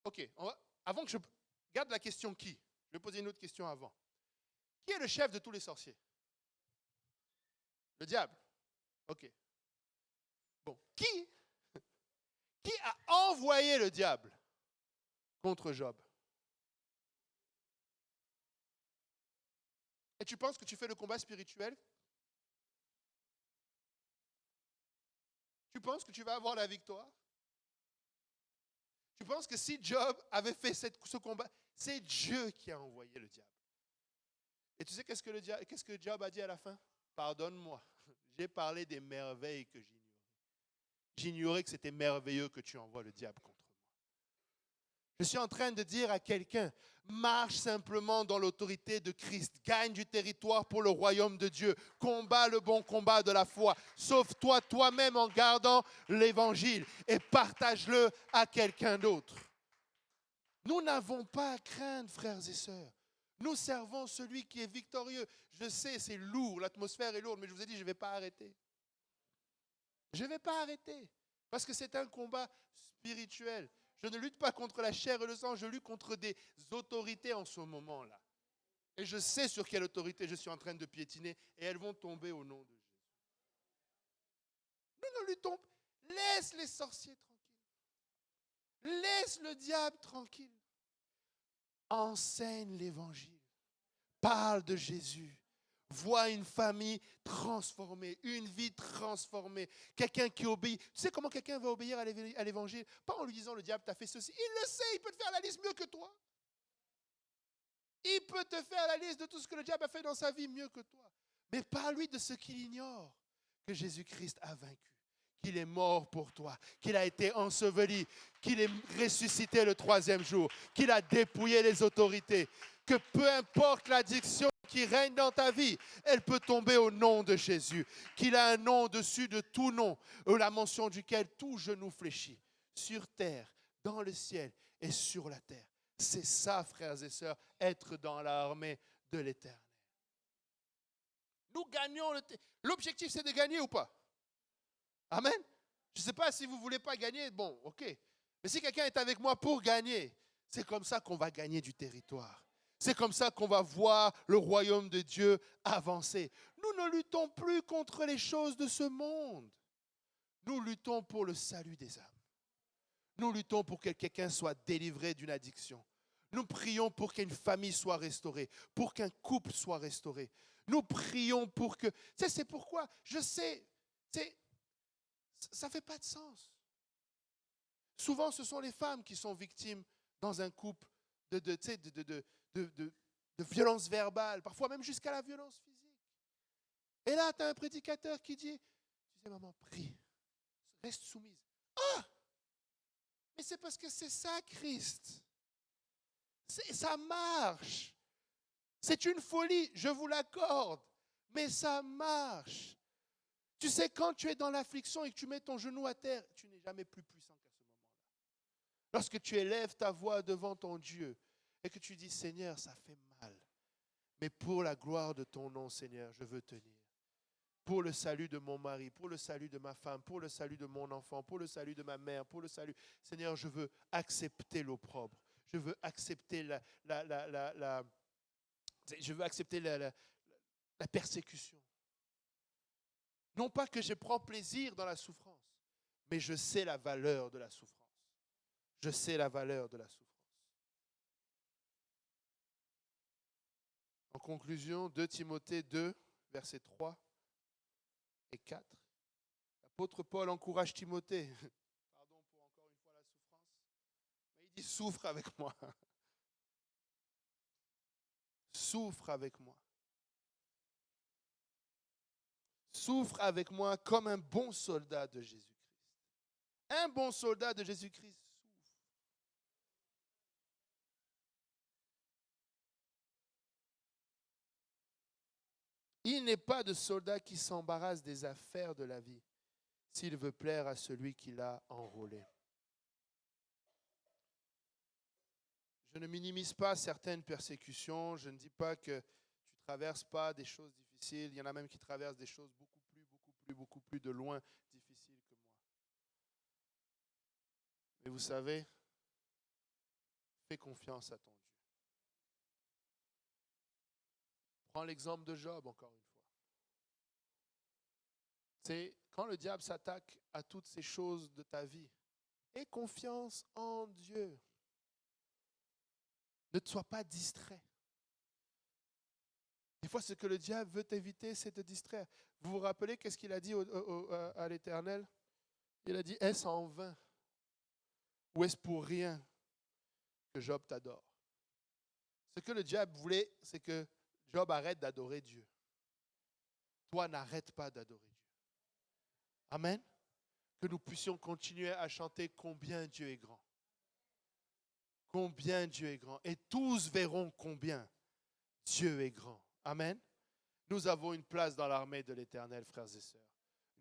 Ok, avant que je garde la question qui, je vais poser une autre question avant. Qui est le chef de tous les sorciers? Le diable. Ok. Bon, qui a envoyé le diable contre Job? Et tu penses que tu fais le combat spirituel? Tu penses que tu vas avoir la victoire? Tu penses que si Job avait fait ce combat, c'est Dieu qui a envoyé le diable. Et tu sais qu'est-ce que Job a dit à la fin? Pardonne-moi, j'ai parlé des merveilles que j'ignorais. J'ignorais que c'était merveilleux que tu envoies le diable contre moi. Je suis en train de dire à quelqu'un, marche simplement dans l'autorité de Christ, gagne du territoire pour le royaume de Dieu, combat le bon combat de la foi, sauve-toi toi-même en gardant l'évangile et partage-le à quelqu'un d'autre. Nous n'avons pas à craindre, frères et sœurs. Nous servons celui qui est victorieux. Je sais, c'est lourd, l'atmosphère est lourde, mais je vous ai dit, je ne vais pas arrêter. Je ne vais pas arrêter, parce que c'est un combat spirituel. Je ne lutte pas contre la chair et le sang, je lutte contre des autorités en ce moment-là. Et je sais sur quelle autorité je suis en train de piétiner, et elles vont tomber au nom de Jésus. Nous ne luttons pas. Laisse les sorciers tranquilles. Laisse le diable tranquille. Enseigne l'évangile. Parle de Jésus. Vois une famille transformée, une vie transformée, quelqu'un qui obéit. Tu sais comment quelqu'un va obéir à l'évangile? Pas en lui disant le diable t'a fait ceci. Il le sait, il peut te faire la liste mieux que toi. Il peut te faire la liste de tout ce que le diable a fait dans sa vie mieux que toi. Mais parle-lui de ce qu'il ignore, que Jésus-Christ a vaincu, qu'il est mort pour toi, qu'il a été enseveli, qu'il est ressuscité le 3e jour, qu'il a dépouillé les autorités, que peu importe l'addiction qui règne dans ta vie, elle peut tomber au nom de Jésus, qu'il a un nom au-dessus de tout nom, la mention duquel tout genou fléchit, sur terre, dans le ciel et sur la terre. C'est ça, frères et sœurs, être dans l'armée de l'Éternel. Nous gagnons. L'objectif, c'est de gagner ou pas? Amen. Je ne sais pas si vous ne voulez pas gagner, bon, ok. Mais si quelqu'un est avec moi pour gagner, c'est comme ça qu'on va gagner du territoire. C'est comme ça qu'on va voir le royaume de Dieu avancer. Nous ne luttons plus contre les choses de ce monde. Nous luttons pour le salut des âmes. Nous luttons pour que quelqu'un soit délivré d'une addiction. Nous prions pour qu'une famille soit restaurée, pour qu'un couple soit restauré. Nous prions pour que... Tu sais, c'est pourquoi, je sais, ça ne fait pas de sens. Souvent, ce sont les femmes qui sont victimes dans un couple de violence verbale, parfois même jusqu'à la violence physique. Et là, tu as un prédicateur qui dit, tu sais, maman, prie, reste soumise. Ah! Mais c'est parce que c'est ça, Christ. Ça marche. C'est une folie, je vous l'accorde, mais ça marche. Tu sais, quand tu es dans l'affliction et que tu mets ton genou à terre, tu n'es jamais plus puissant qu'à ce moment-là. Lorsque tu élèves ta voix devant ton Dieu et que tu dis, Seigneur, ça fait mal, mais pour la gloire de ton nom, Seigneur, je veux tenir. Pour le salut de mon mari, pour le salut de ma femme, pour le salut de mon enfant, pour le salut de ma mère, pour le salut. Seigneur, je veux accepter l'opprobre. Je veux accepter la persécution. Non pas que je prends plaisir dans la souffrance, mais je sais la valeur de la souffrance. Je sais la valeur de la souffrance. En conclusion, 2 Timothée 2, versets 3 et 4. L'apôtre Paul encourage Timothée. Pardon pour encore une fois la souffrance. Mais il dit, souffre avec moi. Souffre avec moi. Souffre avec moi comme un bon soldat de Jésus-Christ. Un bon soldat de Jésus-Christ souffre. Il n'est pas de soldat qui s'embarrasse des affaires de la vie s'il veut plaire à celui qui l'a enrôlé. Je ne minimise pas certaines persécutions. Je ne dis pas que tu ne traverses pas des choses difficiles. Il y en a même qui traversent des choses beaucoup plus de loin difficiles que moi. Mais vous savez, fais confiance à ton Dieu. Prends l'exemple de Job encore une fois. C'est quand le diable s'attaque à toutes ces choses de ta vie, aie confiance en Dieu. Ne te sois pas distrait. Des fois, ce que le diable veut t'éviter, c'est te distraire. Vous vous rappelez qu'est-ce qu'il a dit à l'Éternel? Il a dit, est-ce en vain ou est-ce pour rien que Job t'adore? Ce que le diable voulait, c'est que Job arrête d'adorer Dieu. Toi, n'arrête pas d'adorer Dieu. Amen. Que nous puissions continuer à chanter combien Dieu est grand. Combien Dieu est grand. Et tous verront combien Dieu est grand. Amen. Nous avons une place dans l'armée de l'Éternel, frères et sœurs.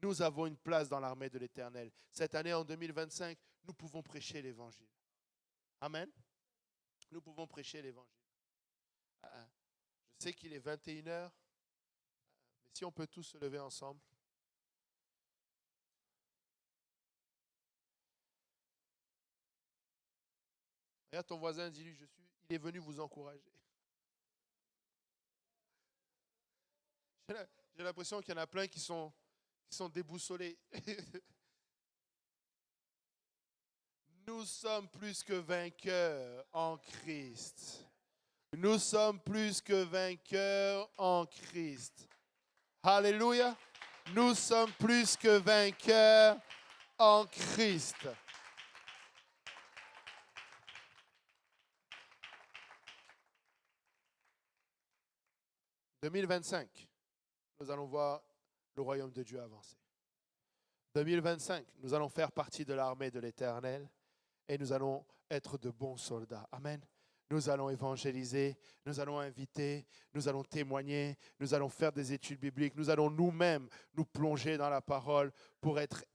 Nous avons une place dans l'armée de l'Éternel. Cette année, en 2025, nous pouvons prêcher l'Évangile. Amen. Nous pouvons prêcher l'Évangile. Je sais qu'il est 21h, mais si on peut tous se lever ensemble. Regarde ton voisin, dis-lui, il est venu vous encourager. J'ai l'impression qu'il y en a plein qui sont déboussolés. Nous sommes plus que vainqueurs en Christ. Nous sommes plus que vainqueurs en Christ. Alléluia. Nous sommes plus que vainqueurs en Christ. En 2025, nous allons voir le royaume de Dieu avancer. 2025, nous allons faire partie de l'armée de l'Éternel et nous allons être de bons soldats. Amen. Nous allons évangéliser, nous allons inviter, nous allons témoigner, nous allons faire des études bibliques, nous allons nous-mêmes nous plonger dans la parole pour être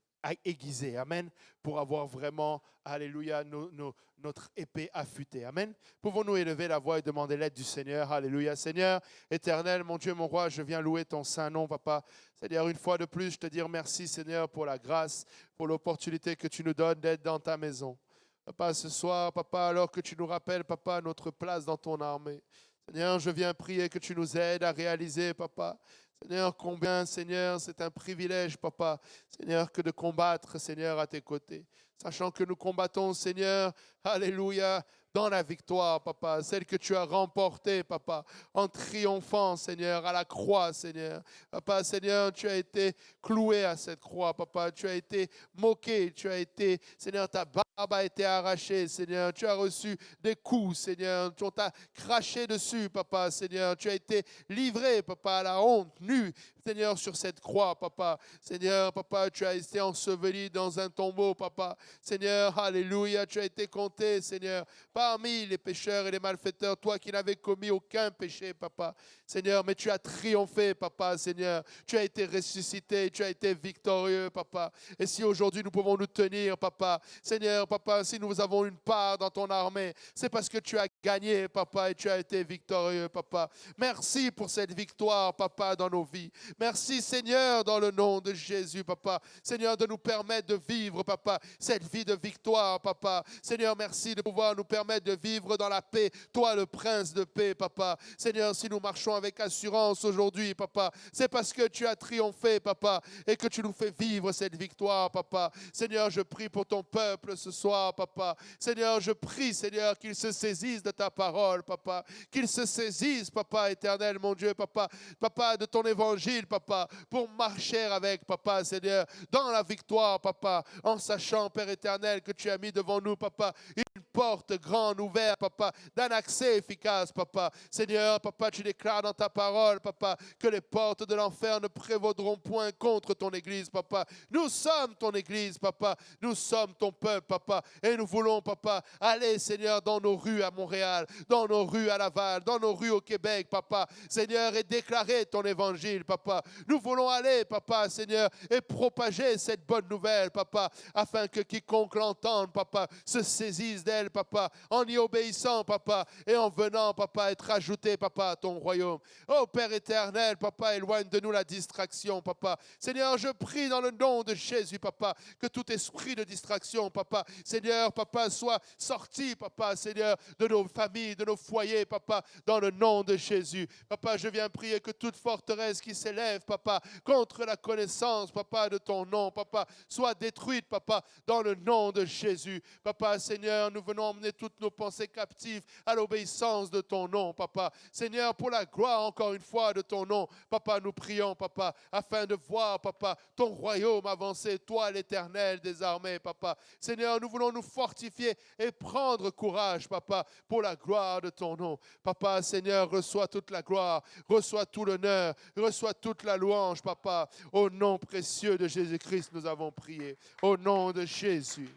aiguisés. Amen. Pour avoir vraiment, alléluia, notre épée affûtée. Amen. Pouvons-nous élever la voix et demander l'aide du Seigneur. Alléluia. Seigneur, éternel, mon Dieu, mon roi, je viens louer ton saint nom, papa. Seigneur, une fois de plus, je te dis merci, Seigneur, pour la grâce, pour l'opportunité que tu nous donnes d'être dans ta maison. Papa, ce soir, papa, alors que tu nous rappelles, papa, notre place dans ton armée. Seigneur, je viens prier que tu nous aides à réaliser, papa. Seigneur, combien, Seigneur, c'est un privilège, papa, Seigneur, que de combattre, Seigneur, à tes côtés. Sachant que nous combattons, Seigneur, alléluia, dans la victoire, papa, celle que tu as remportée, papa, en triomphant, Seigneur, à la croix, Seigneur. Papa, Seigneur, tu as été cloué à cette croix, papa, tu as été moqué, tu as été, Seigneur, ta barbe a été arrachée, Seigneur, tu as reçu des coups, Seigneur, on t'a craché dessus, papa, Seigneur, tu as été livré, papa, à la honte, nu, Seigneur, sur cette croix, papa. Seigneur, papa, tu as été enseveli dans un tombeau, papa. Seigneur, alléluia, tu as été compté, Seigneur, parmi les pécheurs et les malfaiteurs, toi qui n'avais commis aucun péché, papa. Seigneur, mais tu as triomphé, papa, Seigneur. Tu as été ressuscité, tu as été victorieux, papa. Et si aujourd'hui nous pouvons nous tenir, papa, Seigneur, papa, si nous avons une part dans ton armée, c'est parce que tu as gagné, papa, et tu as été victorieux, papa. Merci pour cette victoire, papa, dans nos vies. Merci, Seigneur, dans le nom de Jésus, papa. Seigneur, de nous permettre de vivre, papa, cette vie de victoire, papa. Seigneur, merci de pouvoir nous permettre de vivre dans la paix. Toi, le prince de paix, papa. Seigneur, si nous marchons avec assurance aujourd'hui, papa, c'est parce que tu as triomphé, papa, et que tu nous fais vivre cette victoire, papa. Seigneur, je prie pour ton peuple ce soir, papa. Seigneur, je prie, Seigneur, qu'ils se saisissent de ta parole, papa. Qu'ils se saisissent, papa éternel, mon Dieu, papa. Papa, de ton évangile, papa, pour marcher avec, papa, Seigneur, dans la victoire, papa, en sachant, Père éternel, que tu as mis devant nous, papa, une porte grande ouverte, papa, d'un accès efficace, papa. Seigneur, papa, tu déclares dans ta parole, papa, que les portes de l'enfer ne prévaudront point contre ton Église, papa. Nous sommes ton Église, papa. Nous sommes ton peuple, papa. Et nous voulons, papa, aller, Seigneur, dans nos rues à Montréal, dans nos rues à Laval, dans nos rues au Québec, papa. Seigneur, et déclarer ton évangile, papa. Nous voulons aller, papa, Seigneur, et propager cette bonne nouvelle, papa, afin que quiconque l'entende, papa, se saisisse d'elle, papa, en y obéissant, papa, et en venant, papa, être ajouté, papa, à ton royaume. Oh, Père éternel, papa, éloigne de nous la distraction, papa. Seigneur, je prie dans le nom de Jésus, papa, que tout esprit de distraction, papa, Seigneur, papa, soit sorti, papa, Seigneur, de nos familles, de nos foyers, papa, dans le nom de Jésus. Papa, je viens prier que toute forteresse qui s'élève, papa, contre la connaissance, papa, de ton nom, papa, soit détruite, papa, dans le nom de Jésus. Papa, Seigneur, nous venons emmener toutes nos pensées captives à l'obéissance de ton nom, papa. Seigneur, pour la gloire, encore une fois, de ton nom, papa, nous prions, papa, afin de voir, papa, ton royaume avancer, toi, l'Éternel des armées, papa. Seigneur, nous voulons nous fortifier et prendre courage, papa, pour la gloire de ton nom. Papa, Seigneur, reçois toute la gloire, reçois tout l'honneur, reçois toute la louange, papa. Au nom précieux de Jésus-Christ, nous avons prié. Au nom de Jésus.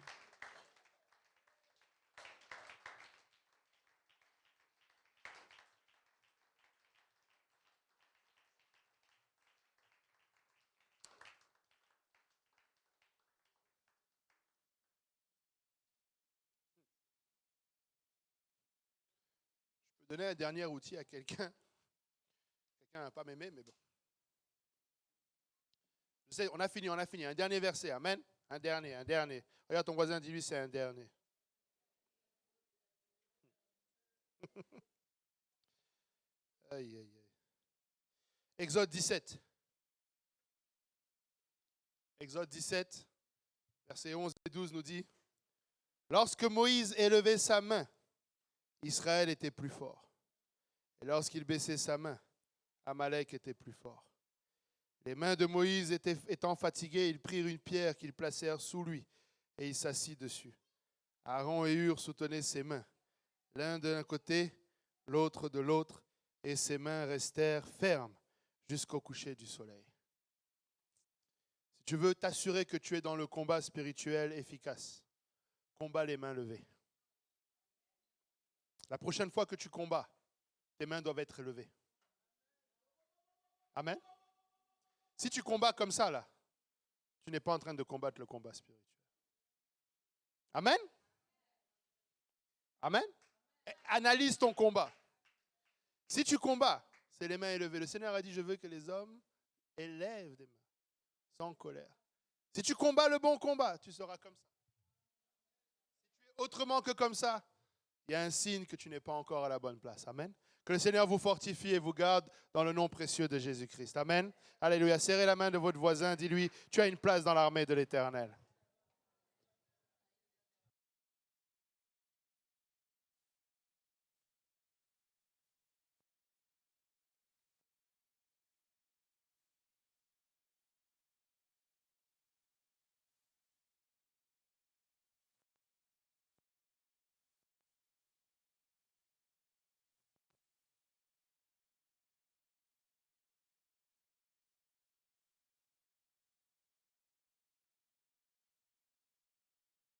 Je peux donner un dernier outil à quelqu'un. Quelqu'un n'a pas m'aimé, mais bon. Je sais, on a fini. Un dernier verset, amen. Un dernier. Regarde ton voisin, dis-lui, c'est un dernier. Aïe, aïe, aïe. Exode 17. Exode 17, versets 11 et 12 nous dit, lorsque Moïse élevait sa main, Israël était plus fort. Et lorsqu'il baissait sa main, Amalek était plus fort. Les mains de Moïse étant fatiguées, ils prirent une pierre qu'ils placèrent sous lui et il s'assit dessus. Aaron et Hur soutenaient ses mains, l'un d'un côté, l'autre de l'autre, et ses mains restèrent fermes jusqu'au coucher du soleil. Si tu veux t'assurer que tu es dans le combat spirituel efficace, combat les mains levées. La prochaine fois que tu combats, tes mains doivent être levées. Amen. Si tu combats comme ça, là, tu n'es pas en train de combattre le combat spirituel. Amen. Amen. Analyse ton combat. Si tu combats, c'est les mains élevées. Le Seigneur a dit, je veux que les hommes élèvent des mains, sans colère. Si tu combats le bon combat, tu seras comme ça. Si tu es autrement que comme ça, il y a un signe que tu n'es pas encore à la bonne place. Amen. Que le Seigneur vous fortifie et vous garde dans le nom précieux de Jésus-Christ. Amen. Alléluia. Serrez la main de votre voisin, dis-lui, tu as une place dans l'armée de l'Éternel.